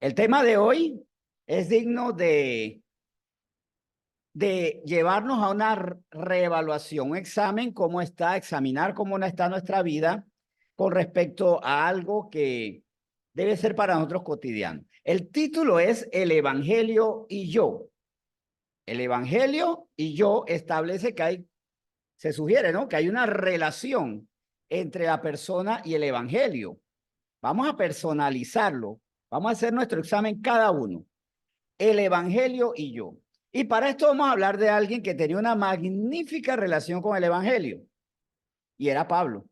El tema de hoy es digno de llevarnos a una reevaluación, un examen, cómo está, examinar cómo está nuestra vida con respecto a algo que debe ser para nosotros cotidiano. El título es El Evangelio y yo. El Evangelio y yo establece que se sugiere, ¿no? Que hay una relación entre la persona y el Evangelio. Vamos a personalizarlo. Vamos a hacer nuestro examen cada uno. El Evangelio y yo. Y para esto vamos a hablar de alguien que tenía una magnífica relación con el Evangelio. Y era Pablo.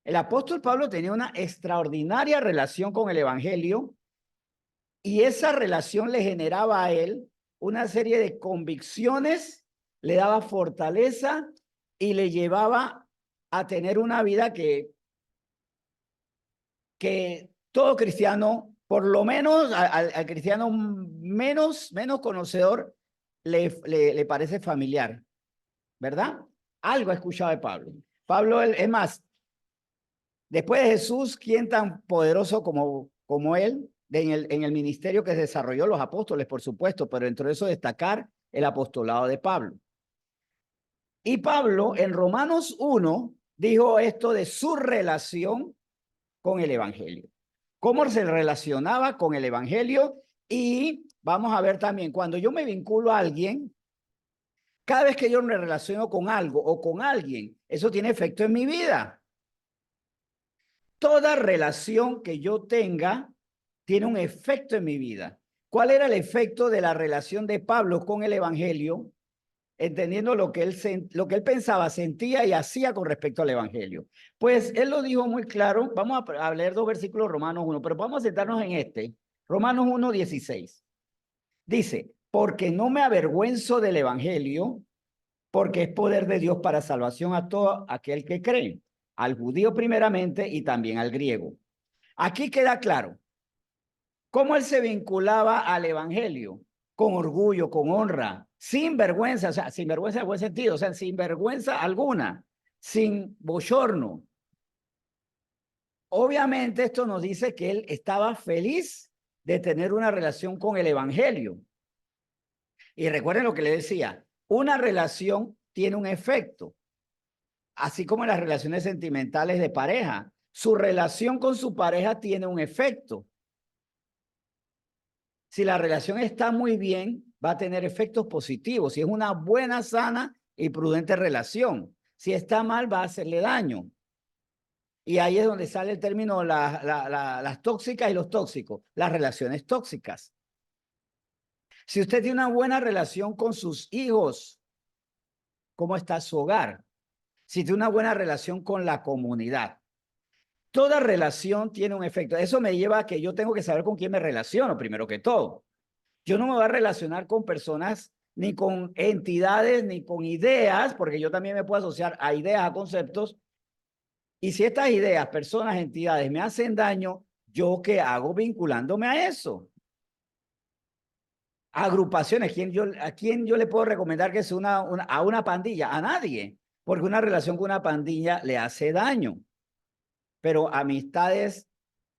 El apóstol Pablo tenía una extraordinaria relación con el Evangelio y esa relación le generaba a él una serie de convicciones, le daba fortaleza y le llevaba a tener una vida que todo cristiano, por lo menos al cristiano menos conocedor, le parece familiar, ¿verdad? Algo ha escuchado de Pablo. Pablo, es más, después de Jesús, ¿quién tan poderoso como él en el ministerio que desarrolló los apóstoles, por supuesto, pero dentro de eso destacar el apostolado de Pablo? Y Pablo en Romanos 1 dijo esto de su relación con el Evangelio. Cómo se relacionaba con el Evangelio. Y vamos a ver también, cuando yo me vinculo a alguien, cada vez que yo me relaciono con algo o con alguien, eso tiene efecto en mi vida. Toda relación que yo tenga tiene un efecto en mi vida. ¿Cuál era el efecto de la relación de Pablo con el Evangelio? Entendiendo lo que él pensaba, sentía y hacía con respecto al Evangelio. Pues él lo dijo muy claro. Vamos a leer dos versículos de Romanos 1, pero vamos a sentarnos en este. Romanos 1, 16. Dice, porque no me avergüenzo del Evangelio, porque es poder de Dios para salvación a todo aquel que cree, al judío primeramente y también al griego. Aquí queda claro cómo él se vinculaba al Evangelio, con orgullo, con honra, sin vergüenza, o sea, sin vergüenza en buen sentido, o sea, sin vergüenza alguna, sin bochorno. Obviamente esto nos dice que él estaba feliz de tener una relación con el Evangelio. Y recuerden lo que le decía, una relación tiene un efecto, así como en las relaciones sentimentales de pareja. Su relación con su pareja tiene un efecto. Si la relación está muy bien, va a tener efectos positivos. Si es una buena, sana y prudente relación. Si está mal, va a hacerle daño. Y ahí es donde sale el término las tóxicas y los tóxicos, las relaciones tóxicas. Si usted tiene una buena relación con sus hijos, ¿cómo está su hogar? Si tiene una buena relación con la comunidad. Toda relación tiene un efecto. Eso me lleva a que yo tengo que saber con quién me relaciono, primero que todo. Yo no me voy a relacionar con personas, ni con entidades, ni con ideas, porque yo también me puedo asociar a ideas, a conceptos. Y si estas ideas, personas, entidades me hacen daño, ¿yo qué hago vinculándome a eso? Agrupaciones, ¿a quién yo le puedo recomendar que sea a una pandilla? A nadie, porque una relación con una pandilla le hace daño. Pero amistades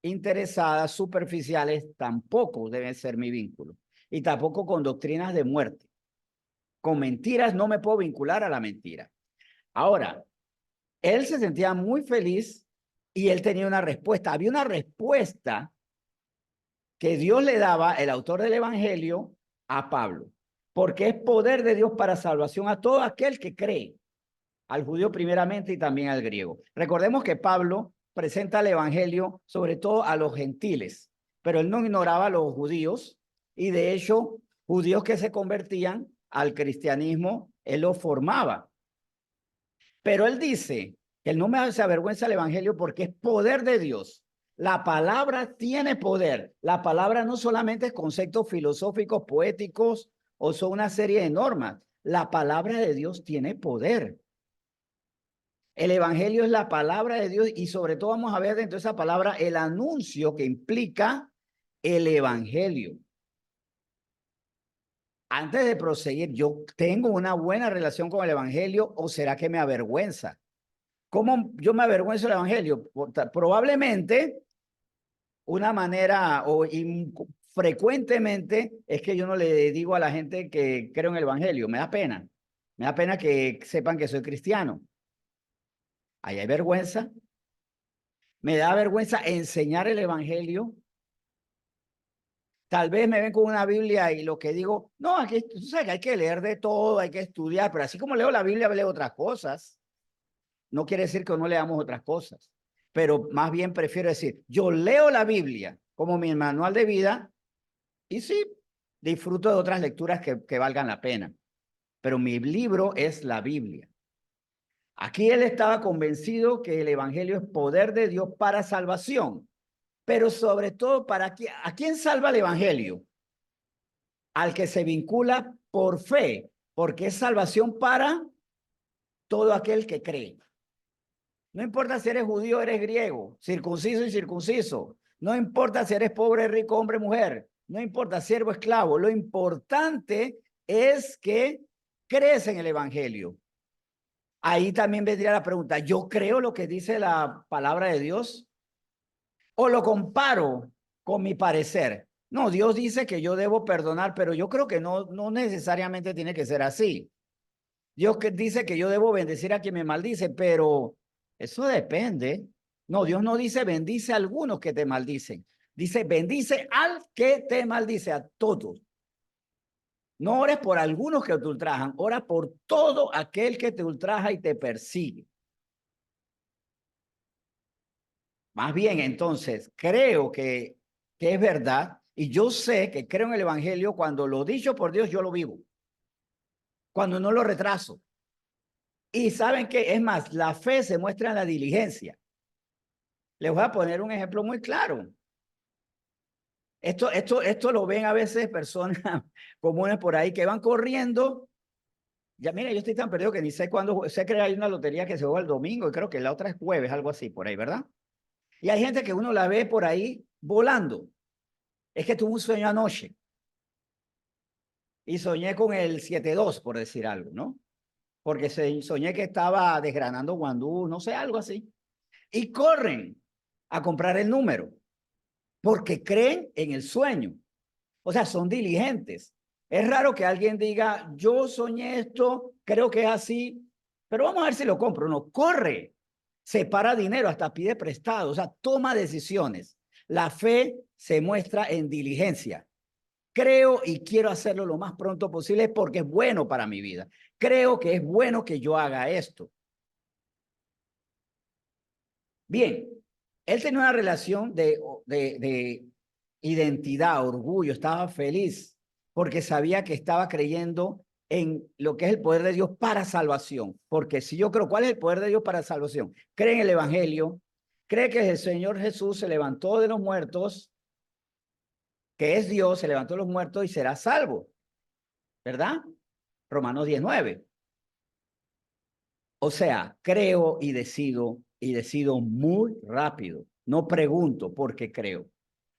interesadas, superficiales, tampoco deben ser mi vínculo. Y tampoco con doctrinas de muerte. Con mentiras no me puedo vincular a la mentira. Ahora, él se sentía muy feliz y él tenía una respuesta. Había una respuesta que Dios le daba, el autor del Evangelio, a Pablo. Porque es poder de Dios para salvación a todo aquel que cree. Al judío primeramente y también al griego. Recordemos que Pablo presenta el Evangelio sobre todo a los gentiles, pero él no ignoraba a los judíos y de hecho judíos que se convertían al cristianismo, él los formaba. Pero él dice que él no me hace avergüenza el Evangelio porque es poder de Dios. La palabra tiene poder. La palabra no solamente es conceptos filosóficos, poéticos o son una serie de normas. La palabra de Dios tiene poder. El Evangelio es la palabra de Dios y sobre todo vamos a ver dentro de esa palabra el anuncio que implica el Evangelio. Antes de proseguir, ¿yo tengo una buena relación con el Evangelio o será que me avergüenza? ¿Cómo yo me avergüenzo del Evangelio? Probablemente una manera frecuentemente es que yo no le digo a la gente que creo en el evangelio, me da pena. Me da pena que sepan que soy cristiano. Ahí hay vergüenza. Me da vergüenza enseñar el evangelio. Tal vez me ven con una Biblia y lo que digo, no, aquí tú sabes que hay que leer de todo, hay que estudiar, pero así como leo la Biblia, leo otras cosas. No quiere decir que no leamos otras cosas, pero más bien prefiero decir, yo leo la Biblia como mi manual de vida y sí, disfruto de otras lecturas que valgan la pena, pero mi libro es la Biblia. Aquí él estaba convencido que el evangelio es poder de Dios para salvación, pero sobre todo para ¿a quién salva el evangelio? Al que se vincula por fe, porque es salvación para todo aquel que cree. No importa si eres judío o eres griego, circunciso y circunciso. No importa si eres pobre, rico, hombre, mujer. No importa siervo, esclavo. Lo importante es que crees en el evangelio. Ahí también vendría la pregunta, ¿yo creo lo que dice la palabra de Dios? ¿O lo comparo con mi parecer? No, Dios dice que yo debo perdonar, pero yo creo que no necesariamente tiene que ser así. Dios que dice que yo debo bendecir a quien me maldice, pero eso depende. No, Dios no dice bendice a algunos que te maldicen. Dice bendice al que te maldice, a todos. No ores por algunos que te ultrajan, ora por todo aquel que te ultraja y te persigue. Más bien, entonces, creo que es verdad y yo sé que creo en el evangelio cuando lo dicho por Dios yo lo vivo, cuando no lo retraso. Y saben que es más, la fe se muestra en la diligencia. Les voy a poner un ejemplo muy claro. Esto lo ven a veces personas comunes por ahí que van corriendo. Ya mira, yo estoy tan perdido que ni sé cuándo, sé que hay una lotería que se juega el domingo y creo que la otra es jueves, algo así por ahí, ¿verdad? Y hay gente que uno la ve por ahí volando. Es que tuve un sueño anoche y soñé con el 7-2 por decir algo, ¿no? Porque soñé que estaba desgranando guandú, no sé, algo así. Y corren a comprar el número porque creen en el sueño. O sea, son diligentes. Es raro que alguien diga, yo soñé esto, creo que es así, pero vamos a ver si lo compro. No, corre, separa dinero, hasta pide prestado, o sea, toma decisiones. La fe se muestra en diligencia. Creo y quiero hacerlo lo más pronto posible porque es bueno para mi vida. Creo que es bueno que yo haga esto. Bien, él tenía una relación de identidad, orgullo, estaba feliz porque sabía que estaba creyendo en lo que es el poder de Dios para salvación. Porque si yo creo, ¿cuál es el poder de Dios para salvación? Cree en el Evangelio, cree que el Señor Jesús se levantó de los muertos, que es Dios, se levantó de los muertos y será salvo, ¿verdad? Romanos 19. O sea, creo y decido muy rápido. No pregunto porque creo.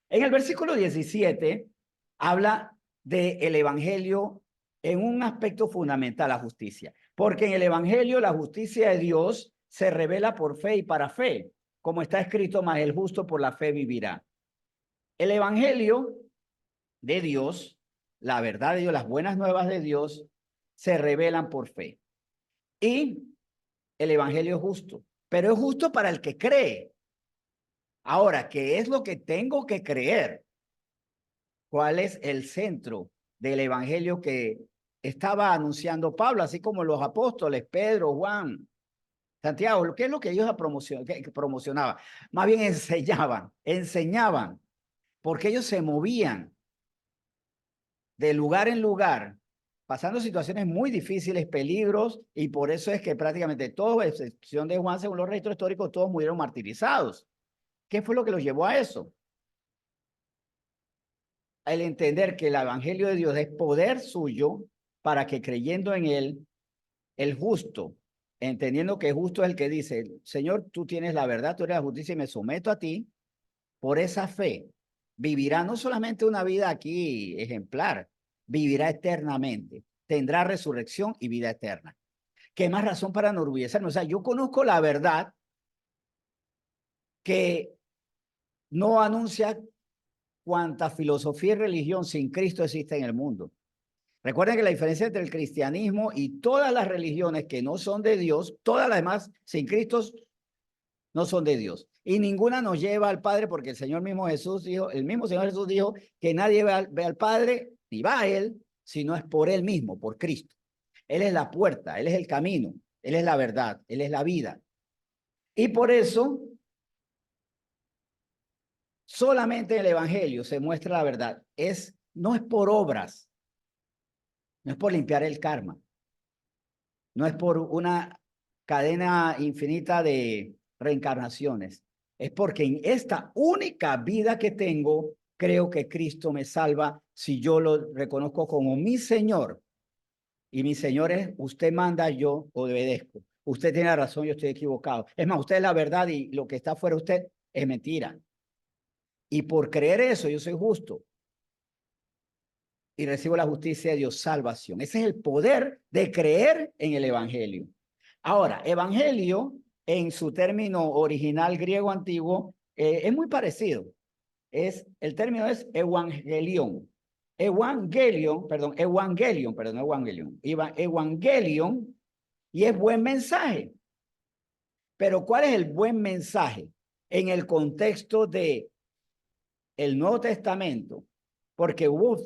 En el versículo 17 habla del evangelio en un aspecto fundamental, la justicia. Porque en el evangelio la justicia de Dios se revela por fe y para fe, como está escrito, mas el justo por la fe vivirá. El evangelio de Dios, la verdad de Dios, las buenas nuevas de Dios, se revelan por fe. Y el evangelio es justo, pero es justo para el que cree. Ahora, ¿qué es lo que tengo que creer? ¿Cuál es el centro del evangelio que estaba anunciando Pablo, así como los apóstoles, Pedro, Juan, Santiago? ¿Qué es lo que ellos promocionaban? Más bien enseñaban, porque ellos se movían de lugar en lugar, pasando situaciones muy difíciles, peligros, y por eso es que prácticamente todos, a excepción de Juan, según los registros históricos, todos murieron martirizados. ¿Qué fue lo que los llevó a eso? El entender que el evangelio de Dios es poder suyo para que creyendo en él, el justo, entendiendo que justo es el que dice, Señor, tú tienes la verdad, tú eres la justicia y me someto a ti, por esa fe, vivirá no solamente una vida aquí ejemplar, vivirá eternamente, tendrá resurrección y vida eterna. ¿Qué más razón para enorgullecerme? O sea, yo conozco la verdad que no anuncia cuánta filosofía y religión sin Cristo existe en el mundo. Recuerden que la diferencia entre el cristianismo y todas las religiones que no son de Dios, todas las demás sin Cristo no son de Dios. Y ninguna nos lleva al Padre porque el Señor mismo Jesús dijo, el mismo Señor Jesús dijo que nadie ve al Padre ni va a Él, sino es por Él mismo, por Cristo. Él es la puerta, Él es el camino, Él es la verdad, Él es la vida. Y por eso solamente en el Evangelio se muestra la verdad. No es por obras, no es por limpiar el karma, no es por una cadena infinita de reencarnaciones. Es porque en esta única vida que tengo, creo que Cristo me salva si yo lo reconozco como mi Señor. Y mi Señor es, usted manda, yo obedezco. Usted tiene razón, yo estoy equivocado. Es más, usted es la verdad y lo que está fuera de usted es mentira. Y por creer eso, yo soy justo y recibo la justicia de Dios, salvación. Ese es el poder de creer en el Evangelio. Ahora, Evangelio, en su término original griego antiguo, es muy parecido. El término es evangelion. Evangelion, y es buen mensaje. Pero ¿cuál es el buen mensaje? En el contexto de el Nuevo Testamento, porque hubo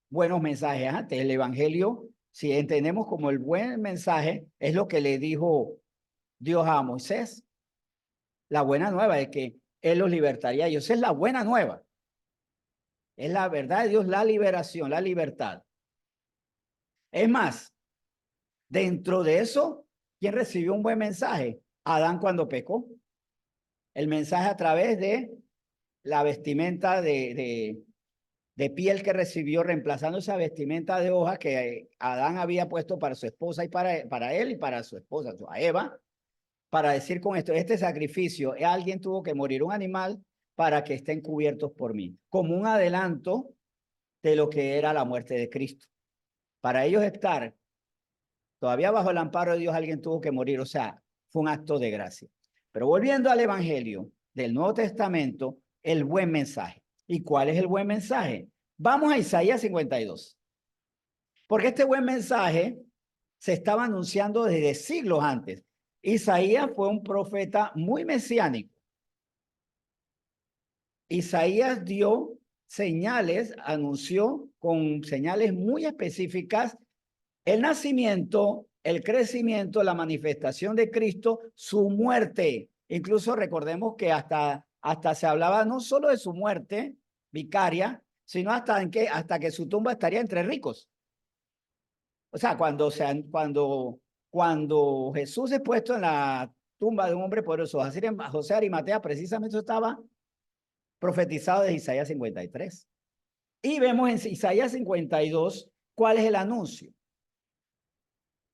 buenos mensajes antes. El Evangelio, si entendemos como el buen mensaje, es lo que le dijo Dios a Moisés. La buena nueva es que Él los libertaría. Y esa es la buena nueva. Es la verdad de Dios, la liberación, la libertad. Es más, dentro de eso, ¿quién recibió un buen mensaje? Adán cuando pecó. El mensaje a través de la vestimenta de piel que recibió, reemplazando esa vestimenta de hoja que Adán había puesto para su esposa y para él y para su esposa, a Eva, para decir con esto, este sacrificio, alguien tuvo que morir, un animal, para que estén cubiertos por mí, como un adelanto de lo que era la muerte de Cristo. Para ellos estar todavía bajo el amparo de Dios, alguien tuvo que morir, o sea, fue un acto de gracia. Pero volviendo al Evangelio del Nuevo Testamento, el buen mensaje. ¿Y cuál es el buen mensaje? Vamos a Isaías 52. Porque este buen mensaje se estaba anunciando desde siglos antes. Isaías fue un profeta muy mesiánico. Isaías dio señales, anunció con señales muy específicas el nacimiento, el crecimiento, la manifestación de Cristo, su muerte. Incluso recordemos que hasta se hablaba no solo de su muerte vicaria, sino hasta que su tumba estaría entre ricos. O sea, cuando Jesús es puesto en la tumba de un hombre poderoso, José Arimatea, precisamente estaba profetizado de Isaías 53. Y vemos en Isaías 52 cuál es el anuncio.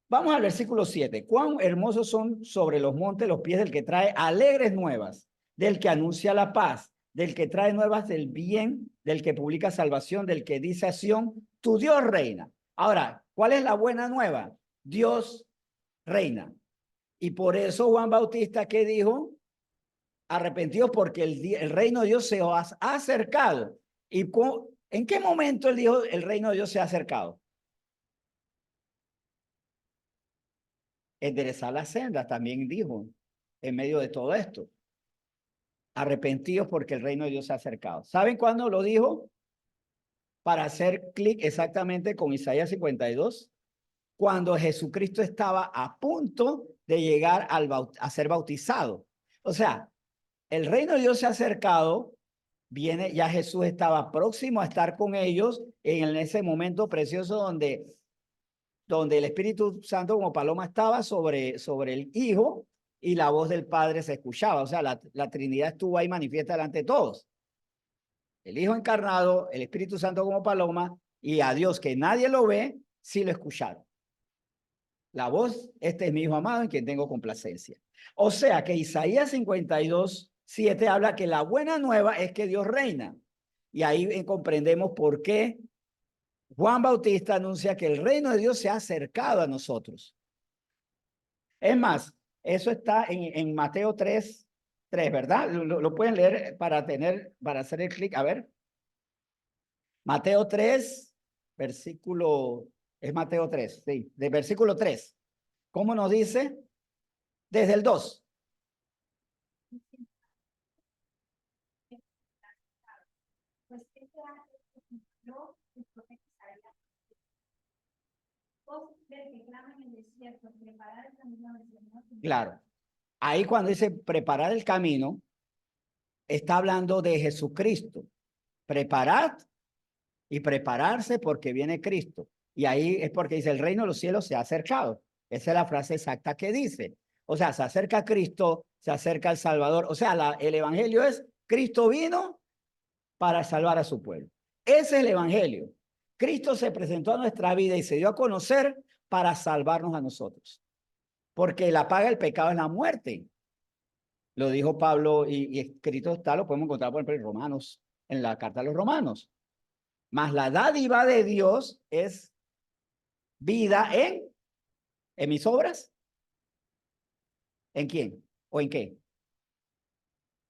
Vamos al versículo 7. Cuán hermosos son sobre los montes los pies del que trae alegres nuevas, del que anuncia la paz, del que trae nuevas del bien, del que publica salvación, del que dice a Sión, tu Dios reina. Ahora, ¿cuál es la buena nueva? Dios reina. Y por eso Juan Bautista, ¿qué dijo? Arrepentidos porque el reino de Dios se os ha acercado. ¿En qué momento él dijo el reino de Dios se ha acercado? Enderezar las sendas, también dijo, en medio de todo esto. Arrepentidos porque el reino de Dios se ha acercado. ¿Saben cuándo lo dijo? Para hacer clic exactamente con Isaías 52, cuando Jesucristo estaba a punto de llegar a ser bautizado. O sea, el reino de Dios se ha acercado, ya Jesús estaba próximo a estar con ellos en ese momento precioso donde el Espíritu Santo como paloma estaba sobre el Hijo y la voz del Padre se escuchaba. O sea, la Trinidad estuvo ahí manifiesta delante de todos. El Hijo encarnado, el Espíritu Santo como paloma y a Dios que nadie lo ve, sí lo escucharon. La voz, este es mi Hijo amado en quien tengo complacencia. O sea que Isaías 52, 7 habla que la buena nueva es que Dios reina. Y ahí comprendemos por qué Juan Bautista anuncia que el reino de Dios se ha acercado a nosotros. Es más, eso está en Mateo 3, ¿verdad? Lo pueden leer para hacer el clic. A ver. Mateo 3, versículo, es Mateo 3, sí, de versículo 3. ¿Cómo nos dice? Desde el 2. Pues este año yo el profeta Isaías, voz del que clama en el desierto, preparar el camino del Señor. Claro. Ahí cuando dice preparar el camino, está hablando de Jesucristo. Preparad y prepararse porque viene Cristo. Y ahí es porque dice, el reino de los cielos se ha acercado. Esa es la frase exacta que dice. O sea, se acerca Cristo, se acerca el Salvador. O sea, el evangelio es, Cristo vino para salvar a su pueblo. Ese es el evangelio. Cristo se presentó a nuestra vida y se dio a conocer para salvarnos a nosotros. Porque la paga del pecado es la muerte. Lo dijo Pablo y escrito está, lo podemos encontrar por ejemplo en Romanos, en la carta a los Romanos. Mas la dádiva de Dios es vida en mis obras. ¿En quién? ¿O en qué?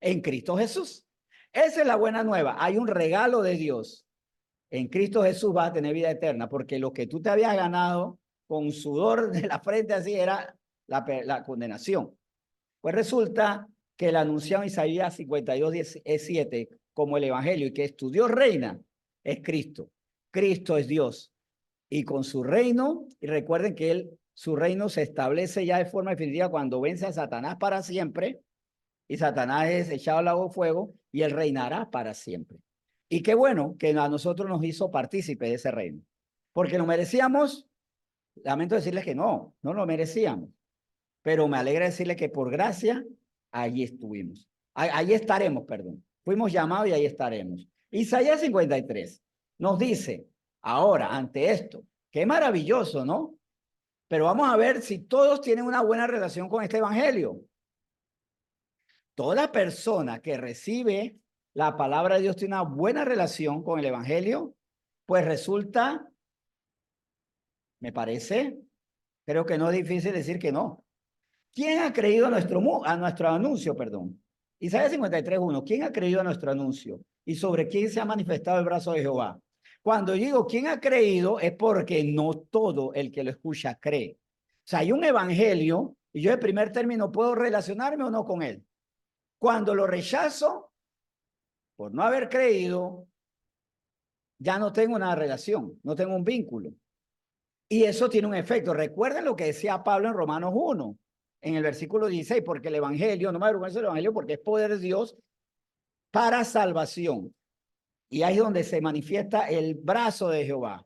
En Cristo Jesús. Esa es la buena nueva. Hay un regalo de Dios. En Cristo Jesús vas a tener vida eterna, porque lo que tú te habías ganado con sudor de la frente así era la condenación. Pues resulta que el anunciado en Isaías 52:7 como el evangelio y que estudió reina es Cristo. Cristo es Dios. Y con su reino, y recuerden que su reino se establece ya de forma definitiva cuando vence a Satanás para siempre, y Satanás es echado al lago de fuego, y él reinará para siempre. Y qué bueno que a nosotros nos hizo partícipe de ese reino, porque lo merecíamos. Lamento decirles que no lo merecíamos, pero me alegra decirles que por gracia, allí estuvimos. Allí estaremos, perdón. Fuimos llamados y ahí estaremos. Isaías 53 nos dice, ahora, ante esto, qué maravilloso, ¿no? Pero vamos a ver si todos tienen una buena relación con este evangelio. Toda persona que recibe la palabra de Dios tiene una buena relación con el evangelio, pues resulta, me parece, creo que no es difícil decir que no. ¿Quién ha creído a nuestro anuncio, perdón? Isaías 53:1. ¿Quién ha creído a nuestro anuncio? ¿Y sobre quién se ha manifestado el brazo de Jehová? Cuando digo quién ha creído es porque no todo el que lo escucha cree. O sea, hay un evangelio y yo de primer término puedo relacionarme o no con él. Cuando lo rechazo por no haber creído, ya no tengo una relación, no tengo un vínculo. Y eso tiene un efecto. Recuerden lo que decía Pablo en Romanos 1, en el versículo 16, porque el evangelio, no me avergüenzo del evangelio porque es poder de Dios para salvación. Y ahí es donde se manifiesta el brazo de Jehová,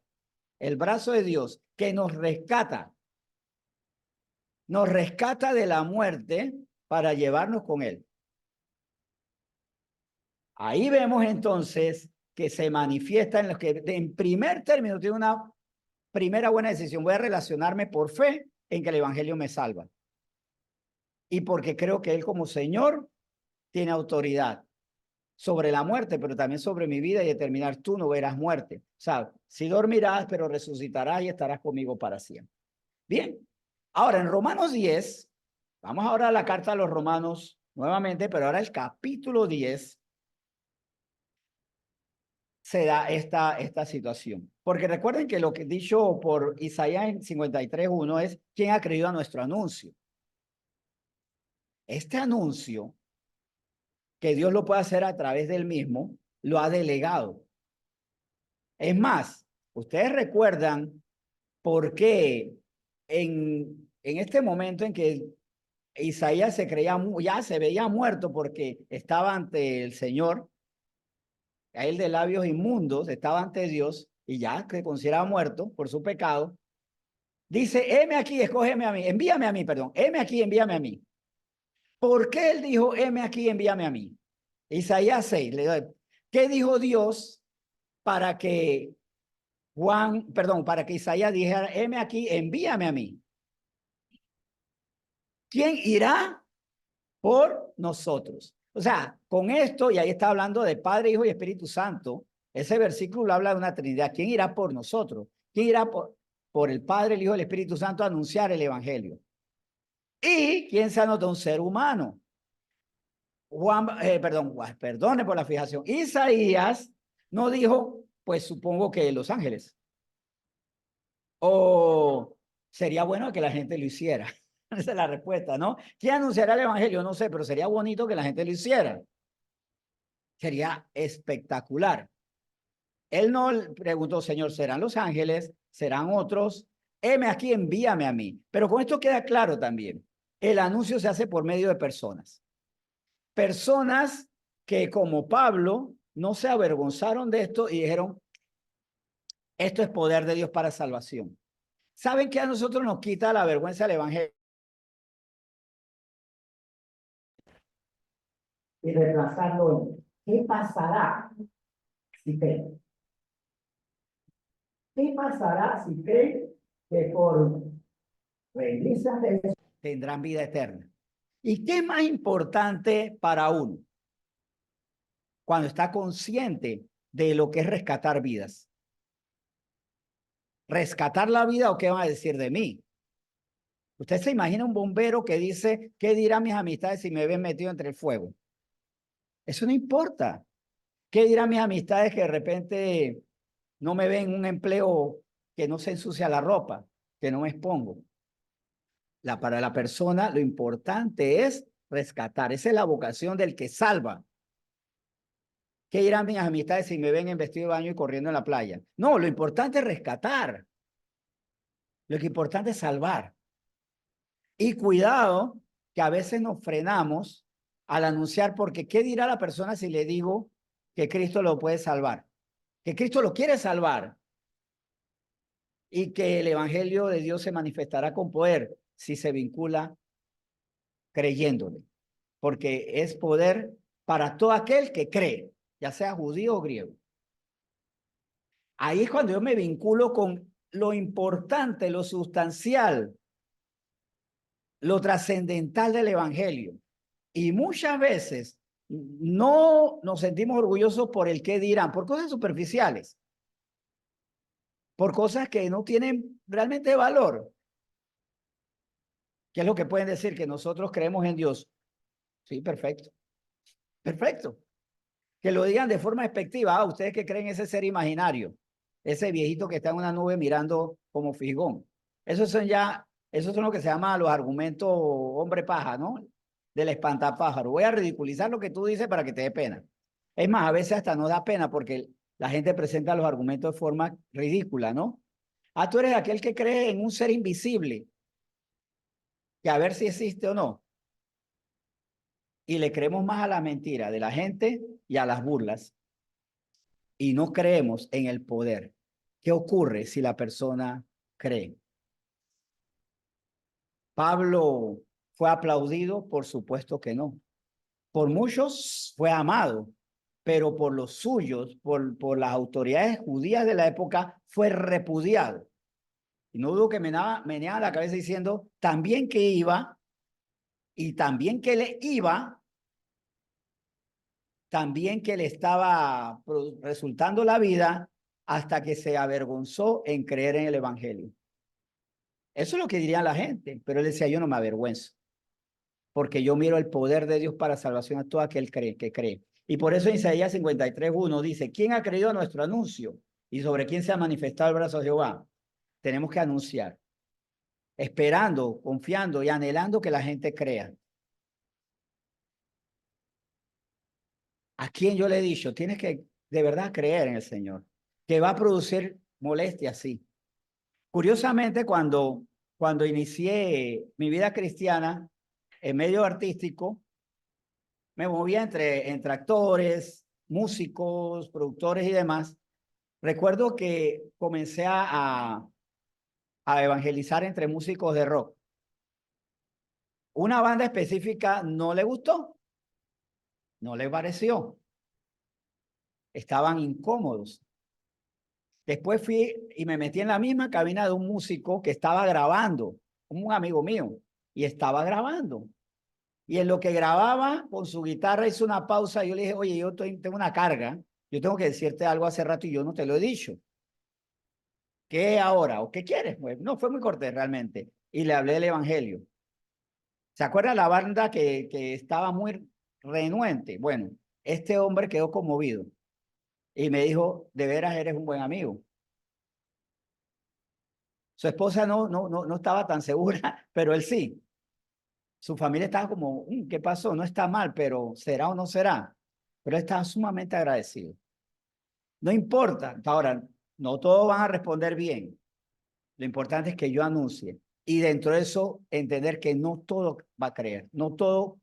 el brazo de Dios que nos rescata de la muerte para llevarnos con él. Ahí vemos entonces que se manifiesta en los que en primer término tiene una primera buena decisión. Voy a relacionarme por fe en que el evangelio me salva. Y porque creo que él como Señor tiene autoridad sobre la muerte, pero también sobre mi vida y determinar tú no verás muerte. O sea, si dormirás, pero resucitarás y estarás conmigo para siempre. Bien, ahora en Romanos 10, vamos ahora a la carta a los Romanos nuevamente, pero ahora el capítulo 10 se da esta situación. Porque recuerden que lo que dicho por Isaías en 53:1 es ¿quién ha creído a nuestro anuncio? Este anuncio, que Dios lo puede hacer a través del mismo, lo ha delegado. Es más, ustedes recuerdan por qué en este momento en que Isaías se creía, ya se veía muerto porque estaba ante el Señor, a él de labios inmundos, estaba ante Dios y ya se consideraba muerto por su pecado. Dice, heme aquí, escógeme a mí, envíame a mí, perdón, heme aquí, envíame a mí. ¿Por qué él dijo, heme aquí, envíame a mí? Isaías 6, ¿qué dijo Dios para que para que Isaías dijera, heme aquí, envíame a mí? ¿Quién irá por nosotros? O sea, con esto, y ahí está hablando de Padre, Hijo y Espíritu Santo, ese versículo habla de una Trinidad. ¿Quién irá por nosotros? ¿Quién irá por el Padre, el Hijo y el Espíritu Santo a anunciar el Evangelio? ¿Y quién se anotó? Un ser humano. Perdone por la fijación. Isaías no dijo Pues supongo que Los Ángeles. O sería bueno que la gente lo hiciera. Esa es la respuesta, ¿no? ¿Quién anunciará el evangelio? No sé, pero sería bonito que la gente lo hiciera. Sería espectacular. Él no preguntó, Señor, ¿serán los ángeles? ¿Serán otros? Heme aquí, envíame a mí. Pero con esto queda claro también. El anuncio se hace por medio de personas. Personas que como Pablo no se avergonzaron de esto y dijeron, esto es poder de Dios para salvación. ¿Saben qué a nosotros nos quita la vergüenza del evangelio? Y reemplazarlo en, ¿qué pasará si creen? ¿Qué pasará si creen que por rendirse ante Dios tendrán vida eterna? ¿Y qué es más importante para uno cuando está consciente de lo que es rescatar vidas? ¿Rescatar la vida o qué van a decir de mí? Usted se imagina un bombero que dice, ¿qué dirán mis amistades si me ven metido entre el fuego? Eso no importa. ¿Qué dirán mis amistades que de repente no me ven un empleo que no se ensucia la ropa, que no me expongo? Para la persona lo importante es rescatar. Esa es la vocación del que salva. ¿Qué dirán mis amistades si me ven en vestido de baño y corriendo en la playa? No, lo importante es rescatar. Lo que importante es salvar. Y cuidado que a veces nos frenamos al anunciar, porque ¿qué dirá la persona si le digo que Cristo lo puede salvar? Que Cristo lo quiere salvar y que el evangelio de Dios se manifestará con poder si se vincula creyéndole, porque es poder para todo aquel que cree, ya sea judío o griego. Ahí es cuando yo me vinculo con lo importante, lo sustancial, lo trascendental del evangelio. Y muchas veces no nos sentimos orgullosos por el qué dirán, por cosas superficiales, por cosas que no tienen realmente valor. ¿Qué es lo que pueden decir? Que nosotros creemos en Dios. Sí, perfecto. Perfecto. Que lo digan de forma expectativa. Ah, ustedes que creen ese ser imaginario, ese viejito que está en una nube mirando como figón. Esos son lo que se llama los argumentos hombre paja, ¿no? Del espantapájaro. Voy a ridiculizar lo que tú dices para que te dé pena. Es más, a veces hasta no da pena porque la gente presenta los argumentos de forma ridícula, ¿no? Ah, tú eres aquel que cree en un ser invisible, que a ver si existe o no. Y le creemos más a la mentira de la gente y a las burlas y no creemos en el poder. ¿Qué ocurre si la persona cree? Pablo fue aplaudido, por supuesto que no. Por muchos fue amado, pero por los suyos, por las autoridades judías de la época, fue repudiado. Y no dudo que meneaba la cabeza diciendo, también que iba, y también que le iba, también que le estaba resultando la vida hasta que se avergonzó en creer en el evangelio. Eso es lo que diría la gente, pero él decía, yo no me avergüenzo, porque yo miro el poder de Dios para salvación a todo aquel que cree. Y por eso en Isaías 53:1 dice, ¿quién ha creído a nuestro anuncio? Y sobre quién se ha manifestado el brazo de Jehová. Tenemos que anunciar, esperando, confiando y anhelando que la gente crea. ¿A quién yo le he dicho? Tienes que de verdad creer en el Señor, que va a producir molestia, sí. Curiosamente, cuando inicié mi vida cristiana en medio artístico, me movía entre actores, músicos, productores y demás. Recuerdo que comencé a evangelizar entre músicos de rock. Una banda específica no le gustó, no le pareció, estaban incómodos. Después fui y me metí en la misma cabina de un músico que estaba grabando, un amigo mío, y estaba grabando. Y en lo que grababa con su guitarra hizo una pausa y yo le dije, oye, tengo una carga, yo tengo que decirte algo hace rato y yo no te lo he dicho. ¿Qué ahora? ¿O qué quieres? Pues no, fue muy cortés realmente. Y le hablé del evangelio. ¿Se acuerda la banda que estaba muy renuente? Bueno, este hombre quedó conmovido. y me dijo, de veras eres un buen amigo. Su esposa no estaba tan segura, pero él sí. Su familia estaba como, ¿qué pasó? No está mal, pero ¿será o no será? Pero él estaba sumamente agradecido. No importa. Ahora, no todos van a responder bien. Lo importante es que yo anuncie. Y dentro de eso, entender que no todo va a creer. No todo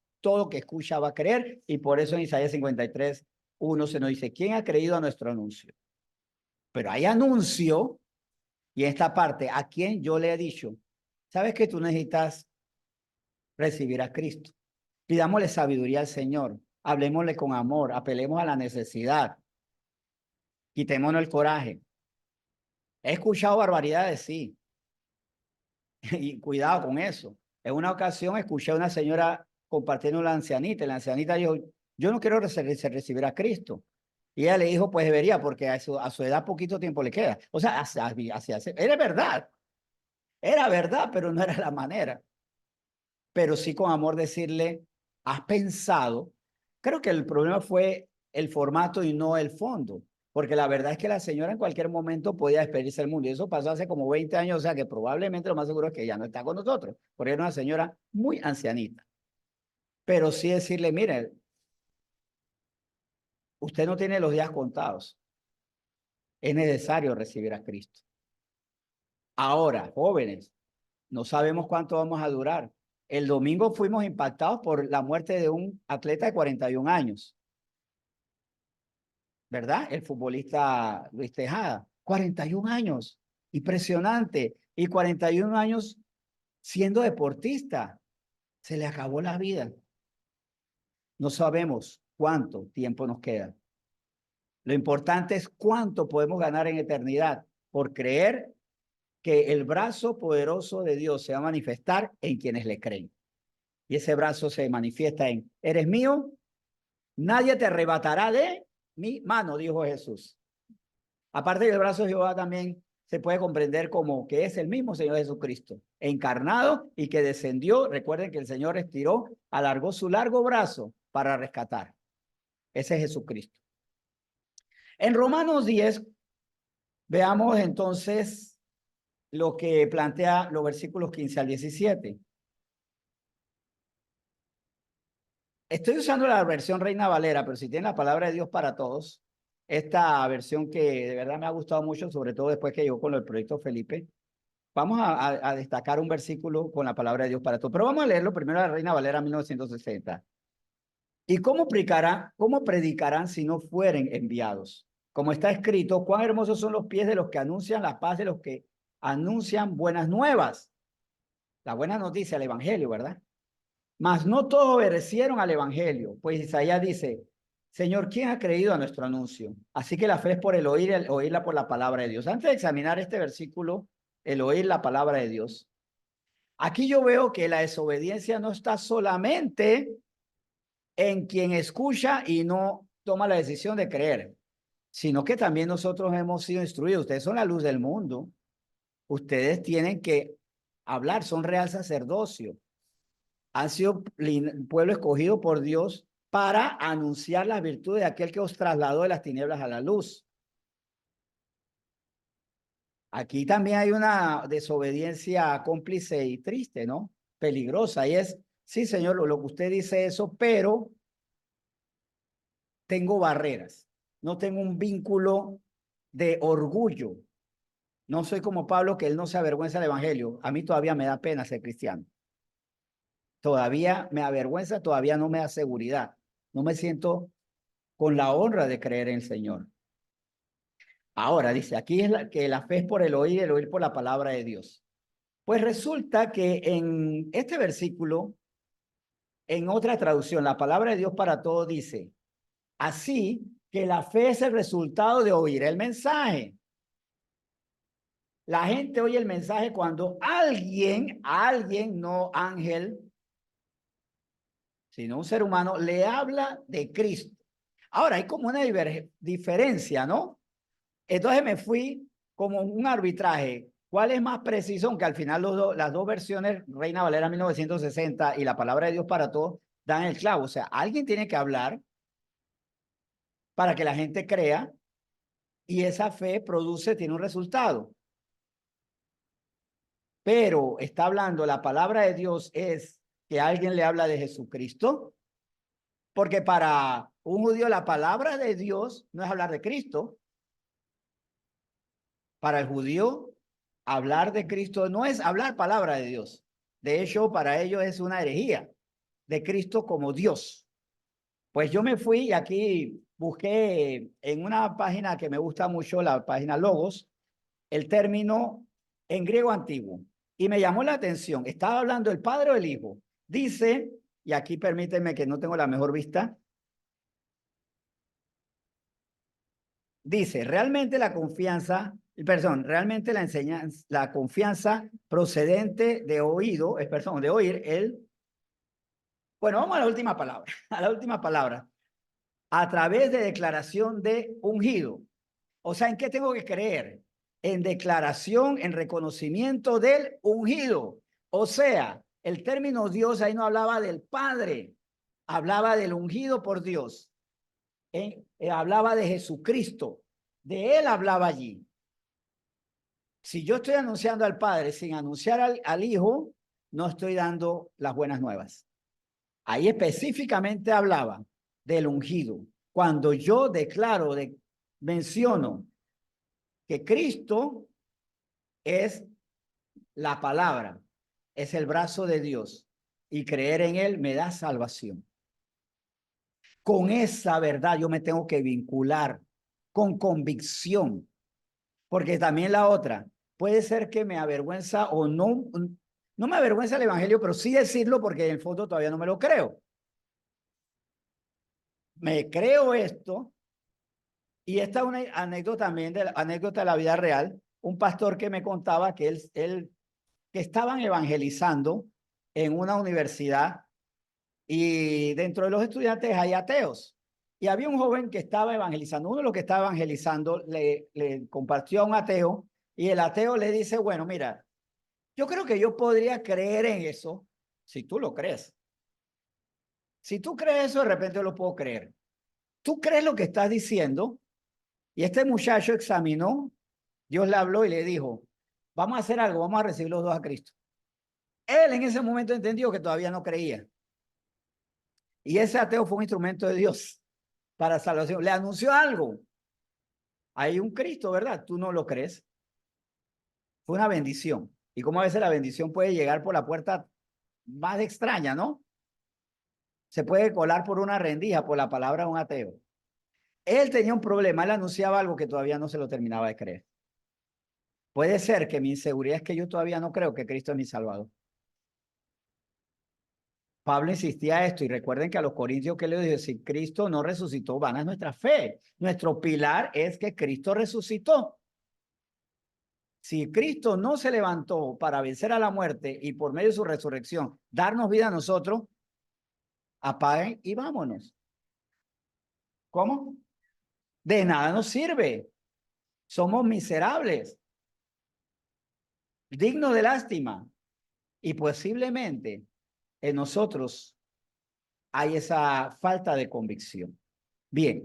que escucha va a creer. Y por eso en Isaías 53, 1 se nos dice, ¿quién ha creído a nuestro anuncio? Pero hay anuncio, y en esta parte, ¿a quién yo le he dicho? ¿Sabes que tú necesitas recibir a Cristo? Pidámosle sabiduría al Señor. Hablemosle con amor. Apelemos a la necesidad. Quitémonos el coraje. He escuchado barbaridades, sí. Y cuidado con eso. En una ocasión escuché a una señora compartiendo la ancianita. Y la ancianita dijo, yo no quiero recibir a Cristo. Y ella le dijo, pues debería, porque a su edad poquito tiempo le queda. O sea, era verdad, pero no era la manera. Pero sí con amor decirle, has pensado. Creo que el problema fue el formato y no el fondo, porque la verdad es que la señora en cualquier momento podía despedirse del mundo, y eso pasó hace como 20 años, o sea que probablemente lo más seguro es que ya no está con nosotros, porque era una señora muy ancianita. Pero sí decirle, mire, usted no tiene los días contados, es necesario recibir a Cristo. Ahora, jóvenes, no sabemos cuánto vamos a durar. El domingo fuimos impactados por la muerte de un atleta de 41 años. ¿Verdad? El futbolista Luis Tejada, 41 años, impresionante, y 41 años siendo deportista, se le acabó la vida. No sabemos cuánto tiempo nos queda. Lo importante es cuánto podemos ganar en eternidad por creer que el brazo poderoso de Dios se va a manifestar en quienes le creen. Y ese brazo se manifiesta en, ¿eres mío? Nadie te arrebatará de mi mano, dijo Jesús. Aparte del brazo de Jehová también se puede comprender como que es el mismo Señor Jesucristo, encarnado y que descendió. Recuerden que el Señor estiró, alargó su largo brazo para rescatar. Ese es Jesucristo. En Romanos 10, veamos entonces lo que plantea los versículos 15 al 17. Estoy usando la versión Reina Valera, pero si tienen la palabra de Dios para todos, esta versión que de verdad me ha gustado mucho, sobre todo después que llegó con el proyecto Felipe. Vamos a destacar un versículo con la palabra de Dios para todos. Pero vamos a leerlo primero a la Reina Valera 1960. ¿Y cómo predicarán si no fueren enviados? Como está escrito, cuán hermosos son los pies de los que anuncian la paz, de los que anuncian buenas nuevas. La buena noticia, el evangelio, ¿verdad? Mas no todos obedecieron al evangelio, pues Isaías dice, Señor, ¿quién ha creído a nuestro anuncio? Así que la fe es por el oírla por la palabra de Dios. Antes de examinar este versículo, el oír la palabra de Dios, aquí yo veo que la desobediencia no está solamente en quien escucha y no toma la decisión de creer, sino que también nosotros hemos sido instruidos. Ustedes son la luz del mundo. Ustedes tienen que hablar, son real sacerdocio. Han sido pueblo escogido por Dios para anunciar las virtudes de aquel que os trasladó de las tinieblas a la luz. Aquí también hay una desobediencia cómplice y triste, ¿no? Peligrosa. Y es, sí, señor, lo que usted dice eso, pero tengo barreras. No tengo un vínculo de orgullo. No soy como Pablo, que él no se avergüenza del evangelio. A mí todavía me da pena ser cristiano. Todavía me avergüenza, todavía no me da seguridad. No me siento con la honra de creer en el Señor. Ahora dice, aquí es que la fe es por el oír por la palabra de Dios. Pues resulta que en este versículo, en otra traducción, la palabra de Dios para todos dice, así que la fe es el resultado de oír el mensaje. La gente oye el mensaje cuando alguien, no ángel, sino un ser humano, le habla de Cristo. Ahora, hay como una diferencia, ¿no? Entonces me fui como un arbitraje. ¿Cuál es más preciso? Aunque al final las dos versiones, Reina Valera 1960 y la palabra de Dios para todos, dan el clavo. O sea, alguien tiene que hablar para que la gente crea y esa fe tiene un resultado. Pero está hablando, la palabra de Dios es que alguien le habla de Jesucristo, porque para un judío la palabra de Dios no es hablar de Cristo. Para el judío, hablar de Cristo no es hablar palabra de Dios. De hecho, para ellos es una herejía de Cristo como Dios. Pues yo me fui y aquí busqué en una página que me gusta mucho, la página Logos, el término en griego antiguo. Y me llamó la atención. Estaba hablando el Padre o el Hijo. Dice, y aquí permíteme que no tengo la mejor vista. Dice, realmente la confianza, perdón, realmente la enseñanza, la confianza procedente de oído, perdón, de oír bueno, vamos a la última palabra, a la última palabra, a través de declaración de ungido. O sea, ¿en qué tengo que creer? En declaración, en reconocimiento del ungido. O sea, el término Dios ahí no hablaba del Padre, hablaba del ungido por Dios. Hablaba de Jesucristo, de Él hablaba allí. Si yo estoy anunciando al Padre sin anunciar al Hijo, no estoy dando las buenas nuevas. Ahí específicamente hablaba del ungido. Cuando yo declaro, menciono que Cristo es la palabra, es el brazo de Dios y creer en Él me da salvación. Con esa verdad yo me tengo que vincular con convicción, porque también la otra, puede ser que me avergüenza o no, no me avergüenza el evangelio, pero sí decirlo porque en el fondo todavía no me lo creo. Me creo esto, y esta es una anécdota también, anécdota de la vida real, un pastor que me contaba que que estaban evangelizando en una universidad y dentro de los estudiantes hay ateos. Y había un joven que estaba evangelizando. Uno de los que estaba evangelizando le compartió a un ateo y el ateo le dice, bueno, mira, yo creo que yo podría creer en eso si tú lo crees. Si tú crees eso, de repente yo lo puedo creer. Tú crees lo que estás diciendo y este muchacho examinó, Dios le habló y le dijo, vamos a hacer algo, vamos a recibir los dos a Cristo. Él en ese momento entendió que todavía no creía. Y ese ateo fue un instrumento de Dios para salvación. Le anunció algo. Hay un Cristo, ¿verdad? Tú no lo crees. Fue una bendición. Y como a veces la bendición puede llegar por la puerta más extraña, ¿no? Se puede colar por una rendija, por la palabra de un ateo. Él tenía un problema, él anunciaba algo que todavía no se lo terminaba de creer. Puede ser que mi inseguridad es que yo todavía no creo que Cristo es mi Salvador. Pablo insistía a esto y recuerden que a los corintios que le dijo, si Cristo no resucitó, vana es nuestra fe. Nuestro pilar es que Cristo resucitó. Si Cristo no se levantó para vencer a la muerte y por medio de su resurrección darnos vida a nosotros, apaguen y vámonos. ¿Cómo? De nada nos sirve. Somos miserables, dignos de lástima y posiblemente en nosotros hay esa falta de convicción. Bien,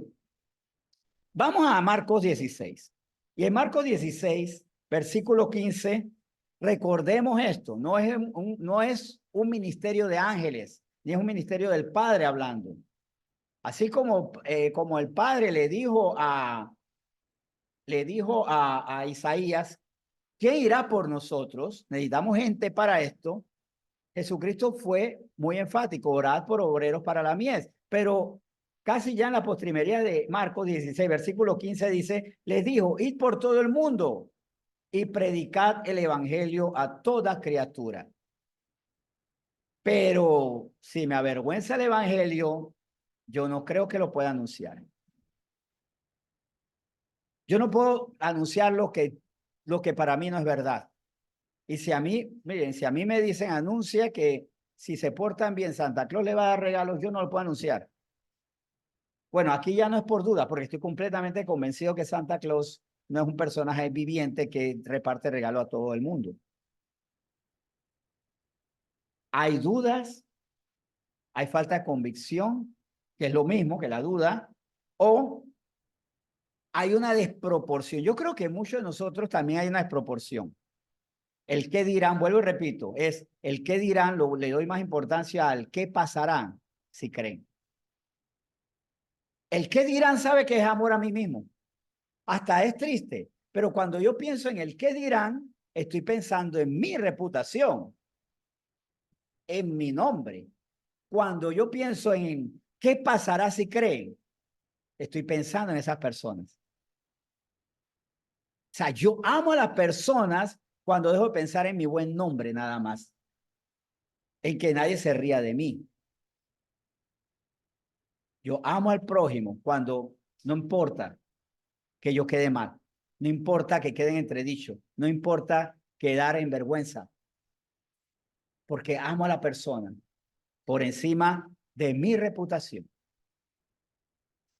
vamos a Marcos 16. Y en Marcos 16, versículo 15, recordemos esto, no es un ministerio de ángeles, ni es un ministerio del Padre hablando. Así como el Padre le dijo a Isaías, ¿quién irá por nosotros? Necesitamos gente para esto. Jesucristo fue muy enfático, orad por obreros para la mies, pero casi ya en la postrimería de Marcos 16, versículo 15 dice, les dijo, id por todo el mundo y predicad el evangelio a toda criatura. Pero si me avergüenza el evangelio, yo no creo que lo pueda anunciar. Yo no puedo anunciar lo que para mí no es verdad. Y si a mí, miren, si a mí me dicen anuncia que si se portan bien Santa Claus le va a dar regalos, yo no lo puedo anunciar. Bueno, aquí ya no es por duda, porque estoy completamente convencido que Santa Claus no es un personaje viviente que reparte regalos a todo el mundo. Hay dudas, hay falta de convicción, que es lo mismo que la duda, o hay una desproporción. Yo creo que muchos de nosotros también hay una desproporción. El qué dirán, vuelvo y repito, es el qué dirán, le doy más importancia al qué pasará si creen. El qué dirán sabe que es amor a mí mismo. Hasta es triste, pero cuando yo pienso en el qué dirán, estoy pensando en mi reputación, en mi nombre. Cuando yo pienso en qué pasará si creen, estoy pensando en esas personas. O sea, yo amo a las personas cuando dejo de pensar en mi buen nombre nada más, en que nadie se ría de mí. Yo amo al prójimo cuando no importa que yo quede mal, no importa que queden entredichos, no importa quedar en vergüenza, porque amo a la persona por encima de mi reputación.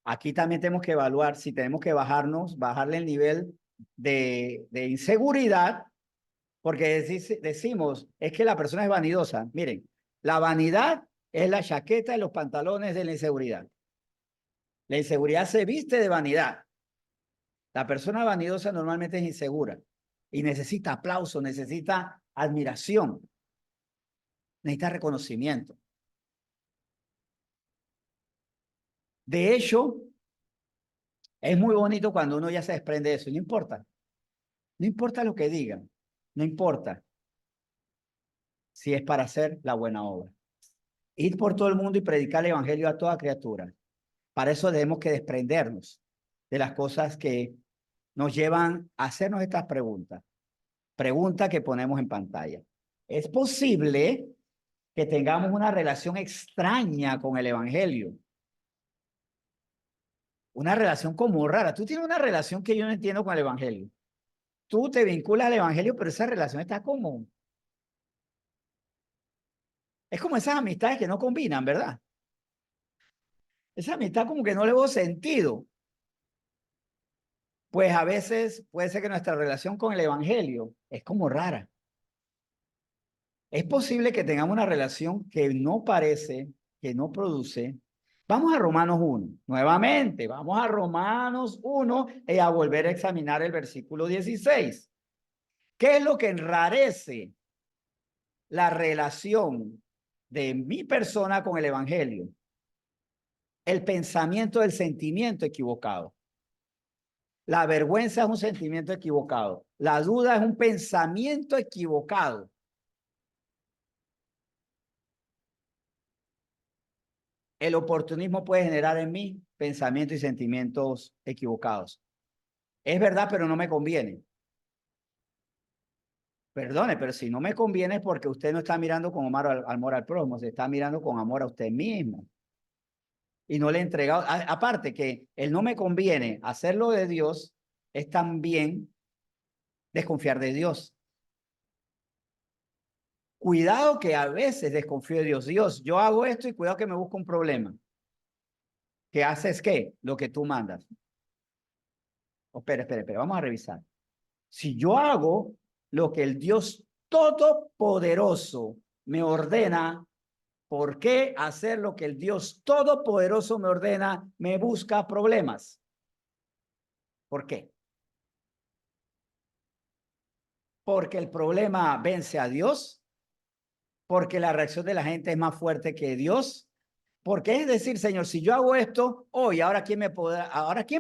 Aquí también tenemos que evaluar si tenemos que bajarle el nivel de inseguridad, porque decimos, es que la persona es vanidosa. Miren, la vanidad es la chaqueta y los pantalones de la inseguridad. La inseguridad se viste de vanidad. La persona vanidosa normalmente es insegura y necesita aplauso, necesita admiración, necesita reconocimiento. De hecho, es muy bonito cuando uno ya se desprende de eso, no importa. No importa lo que digan, no importa si es para hacer la buena obra. Ir por todo el mundo y predicar el evangelio a toda criatura. Para eso tenemos que desprendernos de las cosas que nos llevan a hacernos estas preguntas. Pregunta que ponemos en pantalla. ¿Es posible que tengamos una relación extraña con el evangelio? Una relación como rara. Tú tienes una relación que yo no entiendo con el evangelio. Tú te vinculas al evangelio, pero esa relación está como... Es como esas amistades que no combinan, ¿verdad? Esa amistad como que no le veo sentido. Pues a veces puede ser que nuestra relación con el evangelio es como rara. Es posible que tengamos una relación que no parece, que no produce. Vamos a Romanos 1, nuevamente, vamos a Romanos 1 y a volver a examinar el versículo 16. ¿Qué es lo que enrarece la relación de mi persona con el evangelio? El pensamiento del sentimiento equivocado. La vergüenza es un sentimiento equivocado. La duda es un pensamiento equivocado. El oportunismo puede generar en mí pensamientos y sentimientos equivocados. Es verdad, pero no me conviene. Perdone, pero si no me conviene es porque usted no está mirando con amor al prójimo, se está mirando con amor a usted mismo. Y no le he entregado, aparte que el no me conviene hacerlo de Dios, es también desconfiar de Dios. Cuidado que a veces desconfío de Dios. Dios, yo hago esto y cuidado que me busco un problema. ¿Qué haces qué? Lo que tú mandas. Oh, espera, vamos a revisar. Si yo hago lo que el Dios Todopoderoso me ordena, ¿por qué hacer lo que el Dios Todopoderoso me ordena me busca problemas? ¿Por qué? Porque el problema vence a Dios, porque la reacción de la gente es más fuerte que Dios. Porque es decir, Señor, si yo hago esto hoy, ahora quién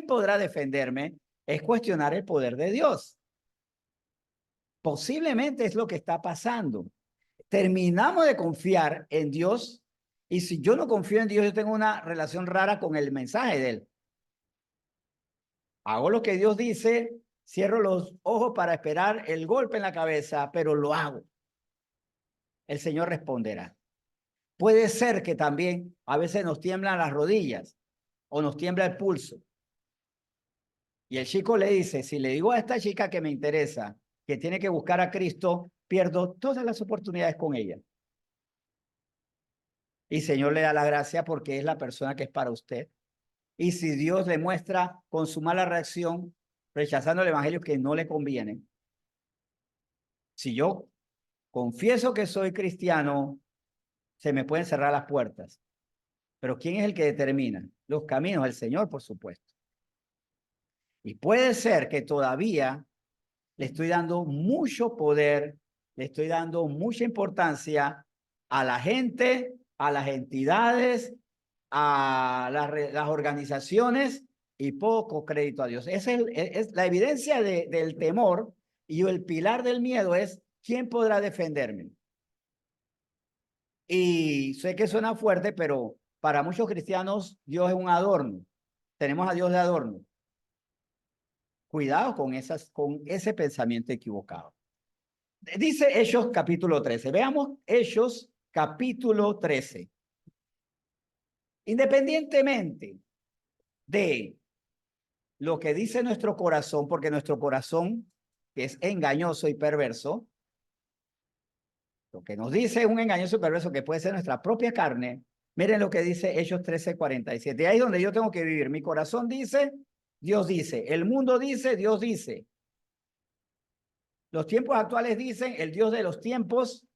podrá defenderme? Es cuestionar el poder de Dios. Posiblemente es lo que está pasando. Terminamos de confiar en Dios y si yo no confío en Dios, yo tengo una relación rara con el mensaje de Él. Hago lo que Dios dice, cierro los ojos para esperar el golpe en la cabeza, pero lo hago. El Señor responderá. Puede ser que también a veces nos tiemblan las rodillas o nos tiembla el pulso. Y el chico le dice, si le digo a esta chica que me interesa, que tiene que buscar a Cristo, pierdo todas las oportunidades con ella. Y Señor le da la gracia porque es la persona que es para usted. Y si Dios le muestra con su mala reacción, rechazando el evangelio que no le conviene, si yo confieso que soy cristiano, se me pueden cerrar las puertas. Pero ¿quién es el que determina? Los caminos, el Señor, por supuesto. Y puede ser que todavía le estoy dando mucho poder, le estoy dando mucha importancia a la gente, a las entidades, a las organizaciones y poco crédito a Dios. Es la evidencia del temor y el pilar del miedo es ¿quién podrá defenderme? Y sé que suena fuerte, pero para muchos cristianos Dios es un adorno. Tenemos a Dios de adorno. Cuidado con ese pensamiento equivocado. Dice Hechos capítulo 13. Veamos Hechos capítulo 13. Independientemente de lo que dice nuestro corazón, porque nuestro corazón, que es engañoso y perverso, lo que nos dice es un engañoso y perverso que puede ser nuestra propia carne. Miren lo que dice Hechos 13:47. Ahí es donde yo tengo que vivir. Mi corazón dice, Dios dice. El mundo dice, Dios dice. Los tiempos actuales dicen, el Dios de los tiempos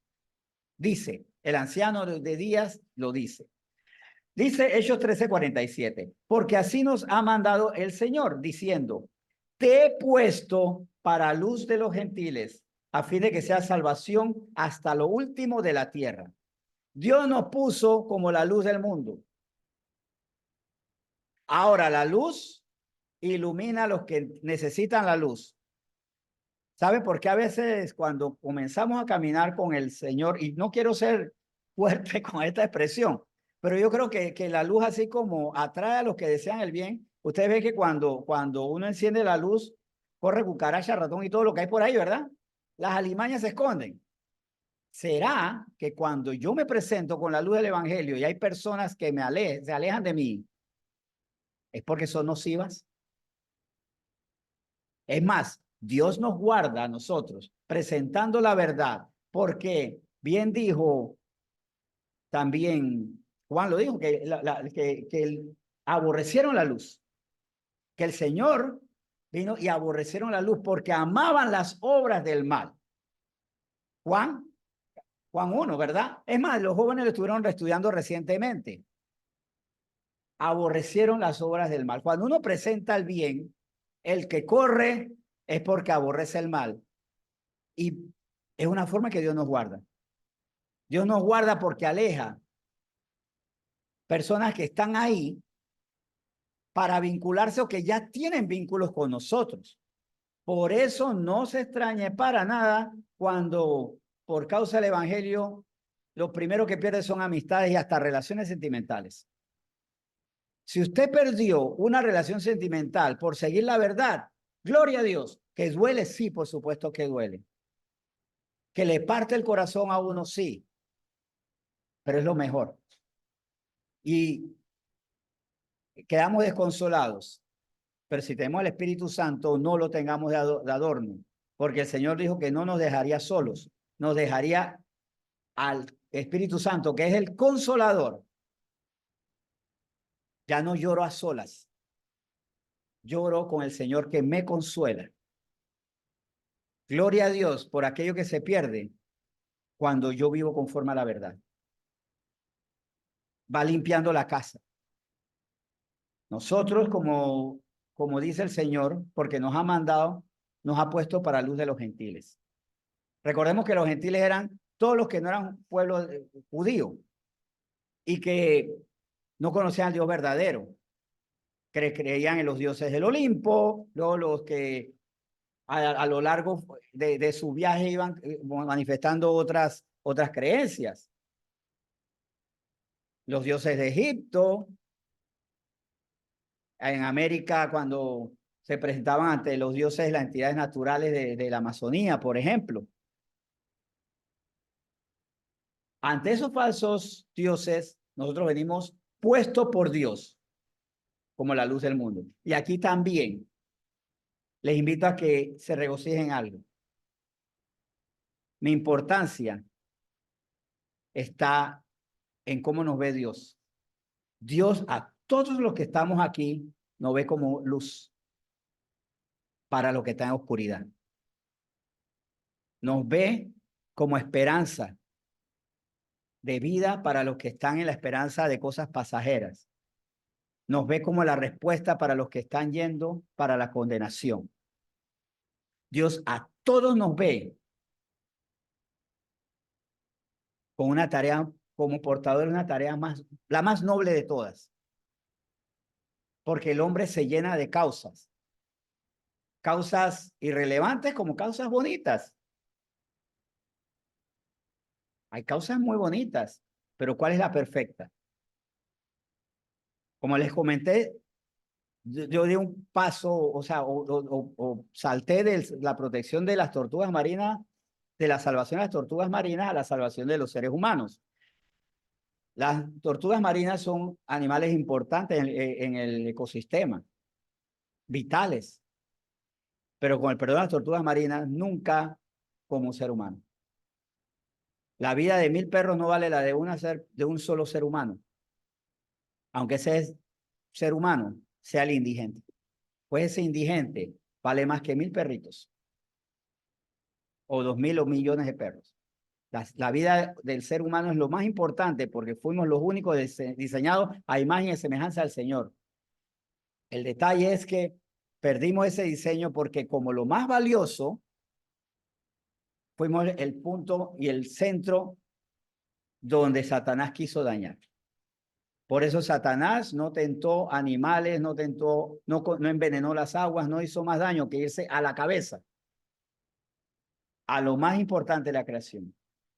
dice. El anciano de días lo dice. Dice Hechos 13:47. Porque así nos ha mandado el Señor, diciendo, te he puesto para luz de los gentiles, a fin de que sea salvación hasta lo último de la tierra. Dios nos puso como la luz del mundo. Ahora la luz ilumina a los que necesitan la luz. ¿Sabe por qué a veces cuando comenzamos a caminar con el Señor, y no quiero ser fuerte con esta expresión, pero yo creo que la luz así como atrae a los que desean el bien, usted ve que cuando uno enciende la luz, corre cucaracha, ratón y todo lo que hay por ahí, ¿verdad? Las alimañas se esconden. ¿Será que cuando yo me presento con la luz del Evangelio y hay personas que se alejan de mí, es porque son nocivas? Es más, Dios nos guarda a nosotros presentando la verdad, porque bien dijo también, Juan lo dijo, que aborrecieron la luz, que el Señor vino y aborrecieron la luz porque amaban las obras del mal. Juan 1, ¿verdad? Es más, los jóvenes lo estuvieron estudiando recientemente. Aborrecieron las obras del mal. Cuando uno presenta el bien, el que corre es porque aborrece el mal. Y es una forma que Dios nos guarda. Dios nos guarda porque aleja personas que están ahí para vincularse o que ya tienen vínculos con nosotros. Por eso no se extrañe para nada cuando por causa del evangelio lo primero que pierde son amistades y hasta relaciones sentimentales. Si usted perdió una relación sentimental por seguir la verdad, gloria a Dios. Que duele, sí, por supuesto que duele. Que le parte el corazón a uno, sí, pero es lo mejor. Y quedamos desconsolados. Pero si tenemos el Espíritu Santo, no lo tengamos de adorno, porque el Señor dijo que no nos dejaría solos, nos dejaría al Espíritu Santo, que es el consolador. Ya no lloro a solas, lloro con el Señor que me consuela. Gloria a Dios por aquello que se pierde cuando yo vivo conforme a la verdad. Va limpiando la casa. Nosotros, como dice el Señor, porque nos ha mandado, nos ha puesto para luz de los gentiles. Recordemos que los gentiles eran todos los que no eran pueblo judío y que no conocían al Dios verdadero, que creían en los dioses del Olimpo, luego los que a lo largo de su viaje iban manifestando otras creencias. Los dioses de Egipto, en América cuando se presentaban ante los dioses de las entidades naturales de la Amazonía, por ejemplo. Ante esos falsos dioses, nosotros venimos puestos por Dios como la luz del mundo. Y aquí también les invito a que se regocijen en algo. Mi importancia está en cómo nos ve Dios. Dios a todos los que estamos aquí nos ve como luz para los que están en oscuridad. Nos ve como esperanza de vida para los que están en la esperanza de cosas pasajeras. nos ve como la respuesta para los que están yendo para la condenación. Dios a todos nos ve con una tarea, como portador de una tarea la más noble de todas. Porque el hombre se llena de causas. Causas irrelevantes como causas bonitas. Hay causas muy bonitas, pero ¿cuál es la perfecta? Como les comenté, yo di un paso, o sea, o salté de la protección de las tortugas marinas, de la salvación de las tortugas marinas a la salvación de los seres humanos. Las tortugas marinas son animales importantes en el ecosistema, vitales, pero con el perdón de las tortugas marinas, nunca como un ser humano. La vida de 1000 perros no vale la de un solo ser humano, aunque ese ser humano sea el indigente. Pues ese indigente vale más que 1000 perritos, o 2000 o millones de perros. La vida del ser humano es lo más importante porque fuimos los únicos diseñados a imagen y semejanza del Señor. El detalle es que perdimos ese diseño porque como lo más valioso, fuimos el punto y el centro donde Satanás quiso dañar. Por eso Satanás no tentó animales, no envenenó las aguas, no hizo más daño que irse a la cabeza, a lo más importante de la creación,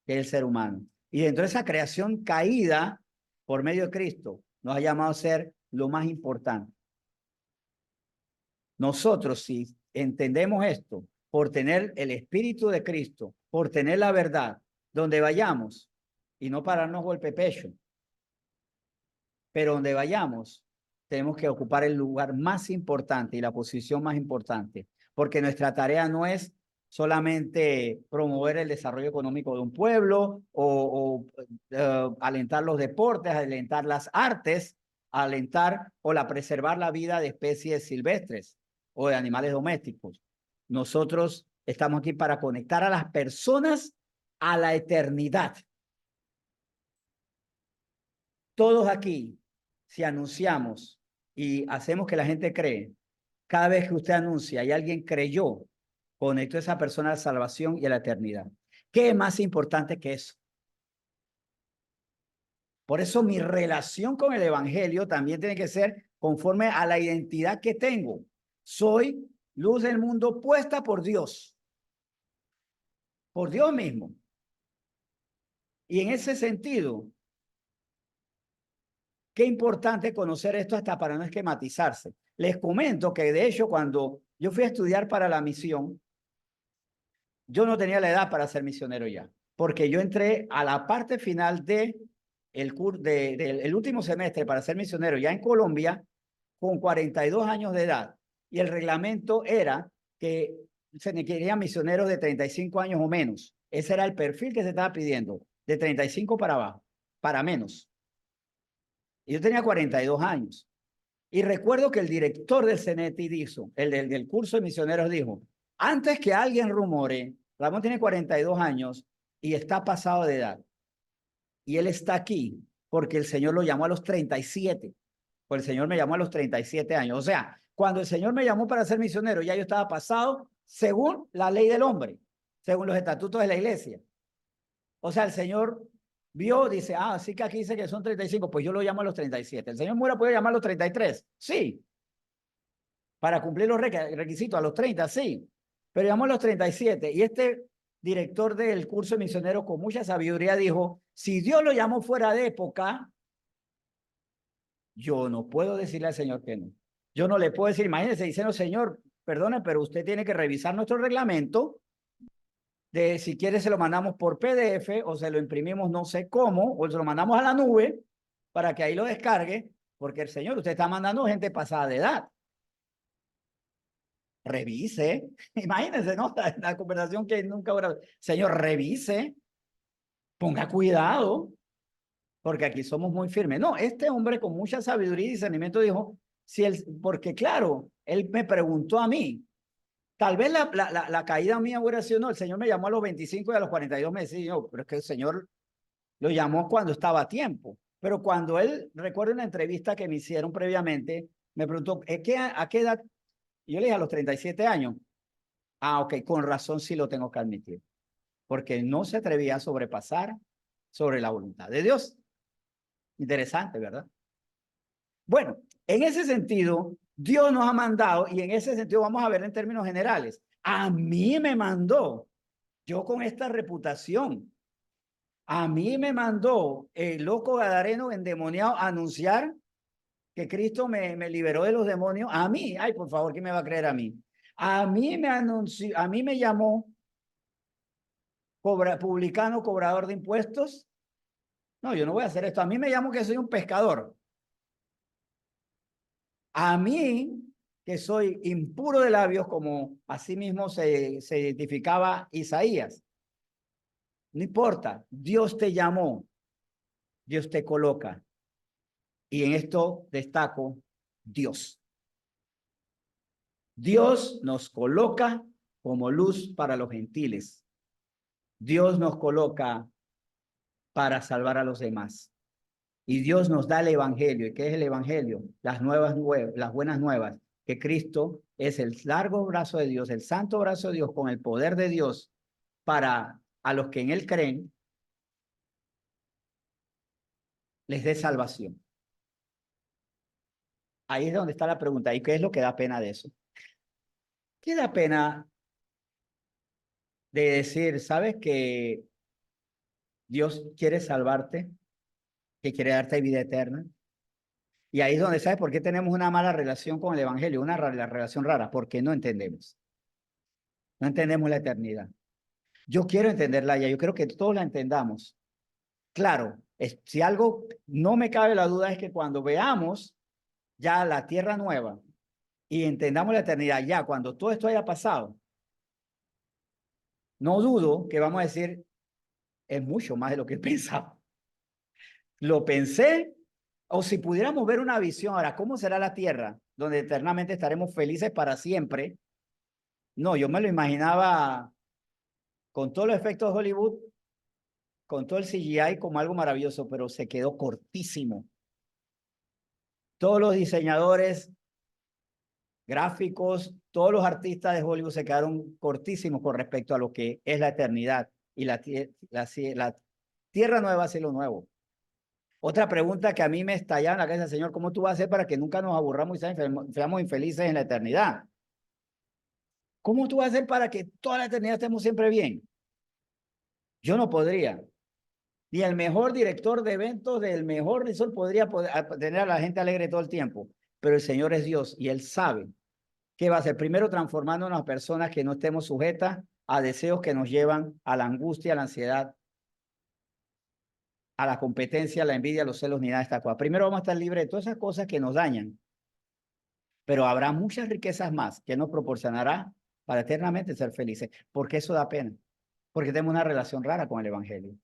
que es el ser humano. Y dentro de esa creación caída por medio de Cristo, nos ha llamado a ser lo más importante. Nosotros, si entendemos esto, por tener el Espíritu de Cristo, por tener la verdad, donde vayamos, y no pararnos golpe pecho, pero donde vayamos, tenemos que ocupar el lugar más importante y la posición más importante, porque nuestra tarea no es solamente promover el desarrollo económico de un pueblo o alentar los deportes, alentar las artes, alentar o preservar la vida de especies silvestres o de animales domésticos. Nosotros estamos aquí para conectar a las personas a la eternidad. Todos aquí, si anunciamos y hacemos que la gente cree, cada vez que usted anuncia y alguien creyó, conectó a esa persona a la salvación y a la eternidad. ¿Qué es más importante que eso? Por eso mi relación con el evangelio también tiene que ser conforme a la identidad que tengo. Soy luz del mundo puesta por Dios mismo. Y en ese sentido, qué importante conocer esto hasta para no esquematizarse. Les comento que de hecho cuando yo fui a estudiar para la misión, yo no tenía la edad para ser misionero ya, porque yo entré a la parte final del último semestre para ser misionero ya en Colombia con 42 años de edad. Y el reglamento era que se querían misioneros de 35 años o menos. Ese era el perfil que se estaba pidiendo, de 35 para abajo, para menos. Y yo tenía 42 años. Y recuerdo que el director del CENETI dijo, del curso de misioneros dijo, antes que alguien rumore, Ramón tiene 42 años y está pasado de edad. Y él está aquí porque el Señor lo llamó a los 37. Pues el Señor me llamó a los 37 años. O sea, cuando el Señor me llamó para ser misionero, ya yo estaba pasado según la ley del hombre, según los estatutos de la iglesia. O sea, el Señor vio, dice, sí que aquí dice que son 35, pues yo lo llamo a los 37. ¿El Señor Mura puede llamar a los 33? Sí. Para cumplir los requisitos a los 30, sí. Pero llamó a los 37. Y este director del curso de misioneros con mucha sabiduría dijo, si Dios lo llamó fuera de época, yo no puedo decirle al Señor que no. Yo no le puedo decir, imagínense, diciendo, Señor, perdone, pero usted tiene que revisar nuestro reglamento de si quiere se lo mandamos por PDF o se lo imprimimos no sé cómo, o se lo mandamos a la nube para que ahí lo descargue, porque el Señor, usted está mandando gente pasada de edad. Revise, imagínense, ¿no? La conversación que nunca habrá. Señor, revise, ponga cuidado, porque aquí somos muy firmes. No, este hombre con mucha sabiduría y discernimiento dijo, porque claro, él me preguntó a mí, tal vez la caída mía hubiera sido, no, el Señor me llamó a los 25 y a los 42 meses, y yo, pero es que el Señor lo llamó cuando estaba a tiempo. Pero cuando él, recuerdo una entrevista que me hicieron previamente, me preguntó, ¿a qué edad? Y yo le dije, a los 37 años. Ah, ok, con razón sí lo tengo que admitir, porque no se atrevía a sobrepasar sobre la voluntad de Dios. Interesante, ¿verdad? Bueno, en ese sentido, Dios nos ha mandado, y en ese sentido vamos a ver en términos generales, a mí me mandó, yo con esta reputación, a mí me mandó el loco gadareno endemoniado a anunciar que Cristo me liberó de los demonios. A mí, ay, por favor, ¿quién me va a creer a mí? A mí me anunció, a mí me llamó publicano, cobrador de impuestos. No, yo no voy a hacer esto. A mí me llamo que soy un pescador. A mí, que soy impuro de labios, como así mismo se identificaba Isaías. No importa, Dios te llamó, Dios te coloca. Y en esto destaco Dios. Dios nos coloca como luz para los gentiles. Dios nos coloca para salvar a los demás. Y Dios nos da el evangelio. ¿Y qué es el evangelio? Las buenas nuevas, que Cristo es el largo brazo de Dios, el santo brazo de Dios con el poder de Dios para a los que en él creen, les dé salvación. Ahí es donde está la pregunta. ¿Y qué es lo que da pena de eso? ¿Qué da pena de decir, sabes que Dios quiere salvarte, que quiere darte vida eterna? Y ahí es donde, ¿sabes por qué tenemos una mala relación con el evangelio? Una relación rara, porque no entendemos. No entendemos la eternidad. Yo quiero entenderla ya, yo creo que todos la entendamos. Claro, si algo no me cabe la duda es que cuando veamos ya la tierra nueva y entendamos la eternidad ya, cuando todo esto haya pasado, no dudo que vamos a decir, es mucho más de lo que pensaba. Lo pensé, o si pudiéramos ver una visión ahora, ¿cómo será la tierra? Donde eternamente estaremos felices para siempre. No, yo me lo imaginaba con todos los efectos de Hollywood, con todo el CGI como algo maravilloso, pero se quedó cortísimo. Todos los diseñadores gráficos, todos los artistas de Hollywood se quedaron cortísimos con respecto a lo que es la eternidad y la tierra nueva, cielo nuevo. Otra pregunta que a mí me estallaba en la cabeza, Señor, ¿cómo tú vas a hacer para que nunca nos aburramos y seamos infelices en la eternidad? ¿Cómo tú vas a hacer para que toda la eternidad estemos siempre bien? Yo no podría. Ni el mejor director de eventos del mejor resort podría tener a la gente alegre todo el tiempo. Pero el Señor es Dios y Él sabe qué va a hacer. Primero, transformándonos a personas que no estemos sujetas a deseos que nos llevan a la angustia, a la ansiedad, a la competencia, a la envidia, a los celos, ni nada de esta cosa. Primero vamos a estar libres de todas esas cosas que nos dañan. Pero habrá muchas riquezas más que nos proporcionará para eternamente ser felices. Porque eso da pena. Porque tenemos una relación rara con el Evangelio.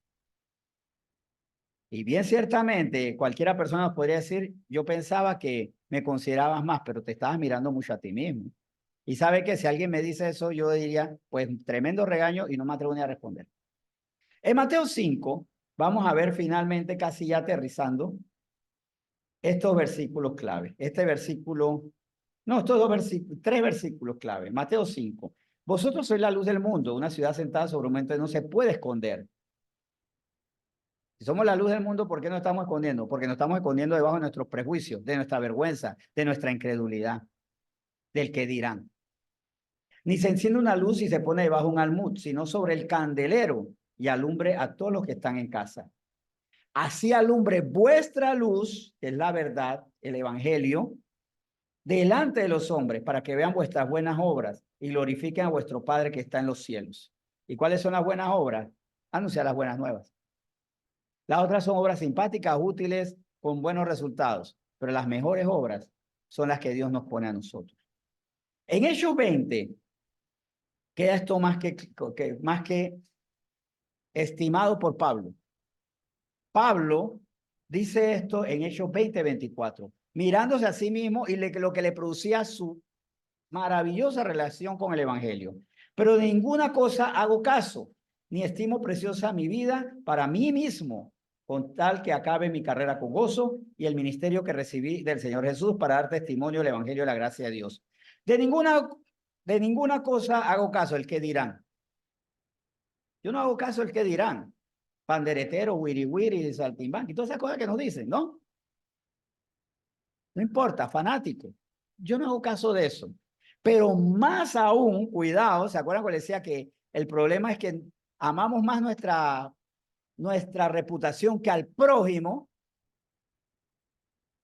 Y bien ciertamente, cualquiera persona nos podría decir, yo pensaba que me considerabas más, pero te estabas mirando mucho a ti mismo. Y sabe que si alguien me dice eso, yo diría, pues tremendo regaño y no me atrevo ni a responder. En Mateo 5, vamos a ver finalmente, casi ya aterrizando, estos versículos clave. Este versículo, no, estos dos versículos, tres versículos clave. Mateo 5. Vosotros sois la luz del mundo, una ciudad sentada sobre un monte no se puede esconder. Si somos la luz del mundo, ¿por qué nos estamos escondiendo? Porque nos estamos escondiendo debajo de nuestros prejuicios, de nuestra vergüenza, de nuestra incredulidad, del que dirán. Ni se enciende una luz y se pone debajo un almud, sino sobre el candelero y alumbre a todos los que están en casa. Así alumbre vuestra luz, que es la verdad, el evangelio, delante de los hombres, para que vean vuestras buenas obras y glorifiquen a vuestro Padre que está en los cielos. ¿Y cuáles son las buenas obras? Anunciar las buenas nuevas. Las otras son obras simpáticas, útiles, con buenos resultados, pero las mejores obras son las que Dios nos pone a nosotros. En Hechos 20, queda esto más que estimado por Pablo. Pablo dice esto en Hechos 20:24, mirándose a sí mismo y lo que le producía su maravillosa relación con el Evangelio. Pero de ninguna cosa hago caso, ni estimo preciosa mi vida para mí mismo, con tal que acabe mi carrera con gozo y el ministerio que recibí del Señor Jesús para dar testimonio del Evangelio de la gracia de Dios. De ninguna cosa hago caso el que dirán. Yo no hago caso el que dirán. Panderetero, wiri wiri, saltimbanqui, todas esas cosas que nos dicen, ¿no? No importa, fanático. Yo no hago caso de eso. Pero más aún, cuidado, ¿se acuerdan cuando decía que el problema es que amamos más nuestra reputación que al prójimo?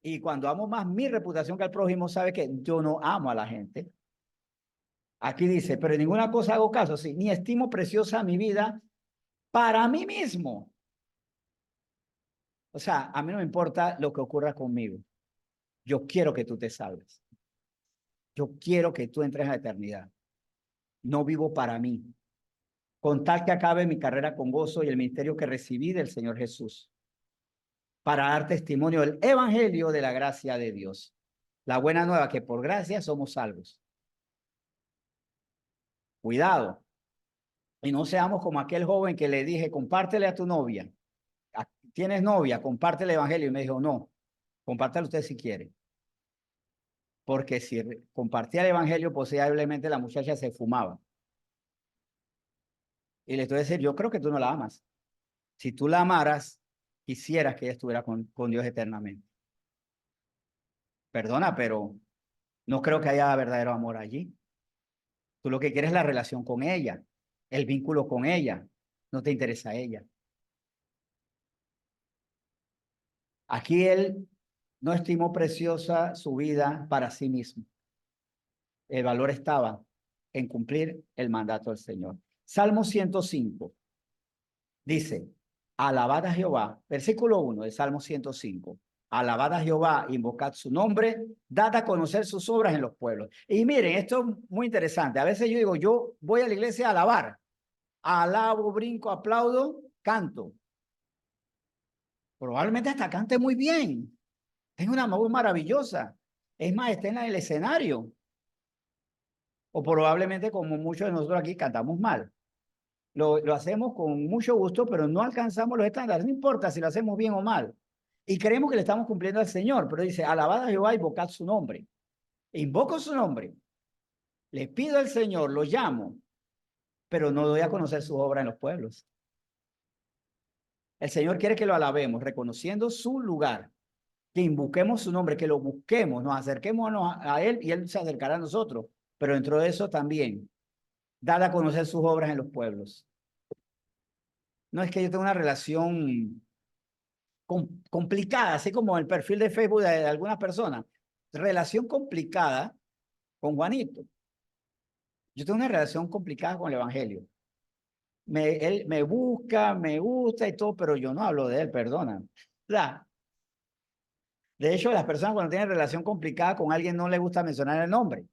Y cuando amo más mi reputación que al prójimo, sabe que yo no amo a la gente. Aquí dice, pero en ninguna cosa hago caso, sí, ni estimo preciosa mi vida para mí mismo. O sea, a mí no me importa lo que ocurra conmigo. Yo quiero que tú te salves. Yo quiero que tú entres a la eternidad. No vivo para mí. Con tal que acabe mi carrera con gozo y el ministerio que recibí del Señor Jesús, para dar testimonio del evangelio de la gracia de Dios. La buena nueva, que por gracia somos salvos. Cuidado. Y no seamos como aquel joven que le dije, compártele a tu novia. ¿Tienes novia? Comparte el evangelio. Y me dijo, no, compártelo usted si quiere. Porque si compartía el evangelio, posiblemente la muchacha se fumaba. Y le estoy diciendo, yo creo que tú no la amas. Si tú la amaras, quisieras que ella estuviera con Dios eternamente. Perdona, pero no creo que haya verdadero amor allí. Tú lo que quieres es la relación con ella, el vínculo con ella. No te interesa a ella. Aquí él no estimó preciosa su vida para sí mismo. El valor estaba en cumplir el mandato del Señor. Salmo 105 dice, alabad a Jehová, versículo 1 del Salmo 105. Alabad a Jehová, invocad su nombre, dad a conocer sus obras en los pueblos. Y miren, esto es muy interesante. A veces yo digo, yo voy a la iglesia a alabar. Alabo, brinco, aplaudo, canto. Probablemente hasta cante muy bien. Tengo una voz maravillosa. Es más, está en el escenario. O probablemente, como muchos de nosotros aquí, cantamos mal. Lo hacemos con mucho gusto, pero no alcanzamos los estándares. No importa si lo hacemos bien o mal. Y creemos que le estamos cumpliendo al Señor. Pero dice, alabad a Jehová, invocad su nombre. Invoco su nombre. Le pido al Señor, lo llamo, pero no doy a conocer su obra en los pueblos. El Señor quiere que lo alabemos, reconociendo su lugar, que invoquemos su nombre, que lo busquemos, nos acerquemos a Él y Él se acercará a nosotros. Pero dentro de eso también, dar a conocer sus obras en los pueblos. No es que yo tenga una relación complicada, así como el perfil de Facebook de algunas personas. Relación complicada con Juanito. Yo tengo una relación complicada con el Evangelio. Él me busca, me gusta y todo, pero yo no hablo de él, perdona. De hecho, las personas cuando tienen relación complicada con alguien no les gusta mencionar el nombre.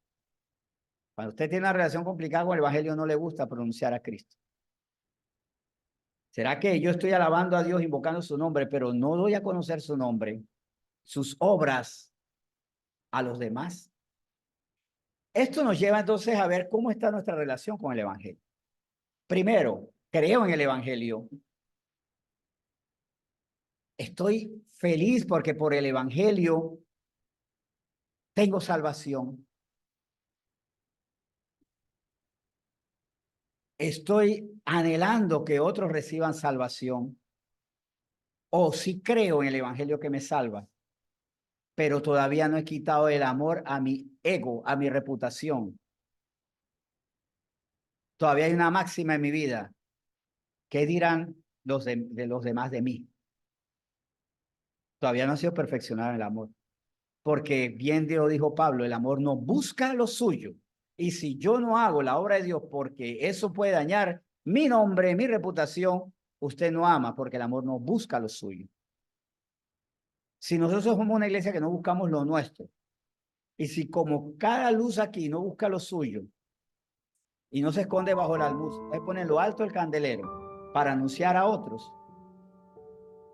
Cuando usted tiene una relación complicada con el Evangelio no le gusta pronunciar a Cristo. ¿Será que yo estoy alabando a Dios, invocando su nombre, pero no doy a conocer su nombre, sus obras a los demás? Esto nos lleva entonces a ver cómo está nuestra relación con el Evangelio. Primero, creo en el Evangelio. Estoy feliz porque por el Evangelio tengo salvación. Estoy anhelando que otros reciban salvación. O sí creo en el Evangelio que me salva, pero todavía no he quitado el amor a mi ego, a mi reputación. Todavía hay una máxima en mi vida. ¿Qué dirán de los demás de mí? Todavía no ha sido perfeccionado el amor. Porque bien Dios dijo Pablo, el amor no busca lo suyo. Y si yo no hago la obra de Dios porque eso puede dañar mi nombre, mi reputación, usted no ama porque el amor no busca lo suyo. Si nosotros somos una iglesia que no buscamos lo nuestro, y si como cada luz aquí no busca lo suyo y no se esconde bajo la luz, usted pone en lo alto el candelero para anunciar a otros,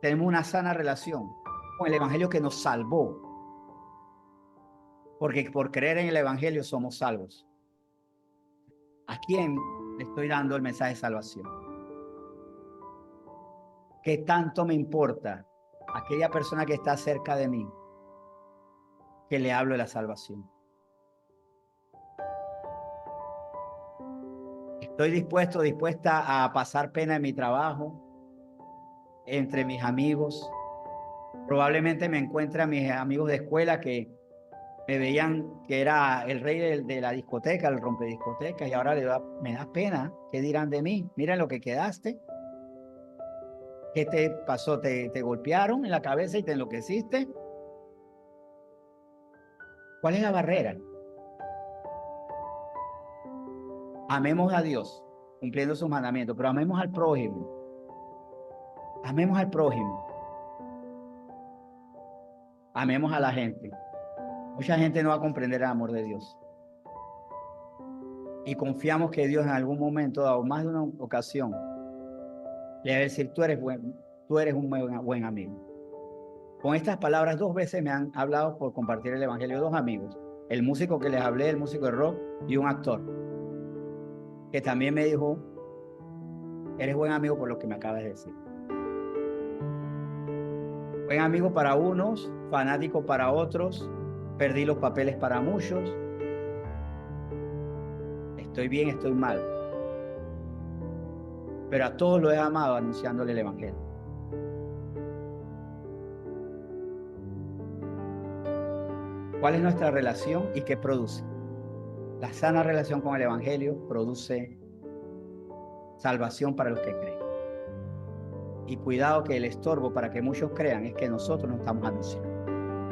tenemos una sana relación con el evangelio que nos salvó, porque por creer en el evangelio somos salvos. ¿A quién le estoy dando el mensaje de salvación? ¿Qué tanto me importa aquella persona que está cerca de mí que le hablo de la salvación? Estoy dispuesta a pasar pena en mi trabajo, entre mis amigos. Probablemente me encuentre a mis amigos de escuela que me veían que era el rey de la discoteca, el rompediscotecas, y ahora me da pena. ¿Qué dirán de mí? Miren lo que quedaste. ¿Qué te pasó? ¿Te golpearon en la cabeza y te enloqueciste? ¿Cuál es la barrera? Amemos a Dios, cumpliendo sus mandamientos, pero amemos al prójimo. Amemos al prójimo. Amemos a la gente. Mucha gente no va a comprender el amor de Dios. Y confiamos que Dios en algún momento, dado más de una ocasión, le va a decir, tú eres un buen amigo. Con estas palabras 2 veces me han hablado por compartir el evangelio 2 amigos. El músico que les hablé, el músico de rock, y un actor, que también me dijo, eres buen amigo por lo que me acabas de decir. Buen amigo para unos, fanático para otros, perdí los papeles para muchos. Estoy bien, estoy mal. Pero a todos los he amado anunciándole el evangelio. ¿Cuál es nuestra relación y qué produce? La sana relación con el evangelio produce salvación para los que creen. Y cuidado que el estorbo para que muchos crean es que nosotros no estamos anunciando.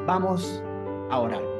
Vamos a orar.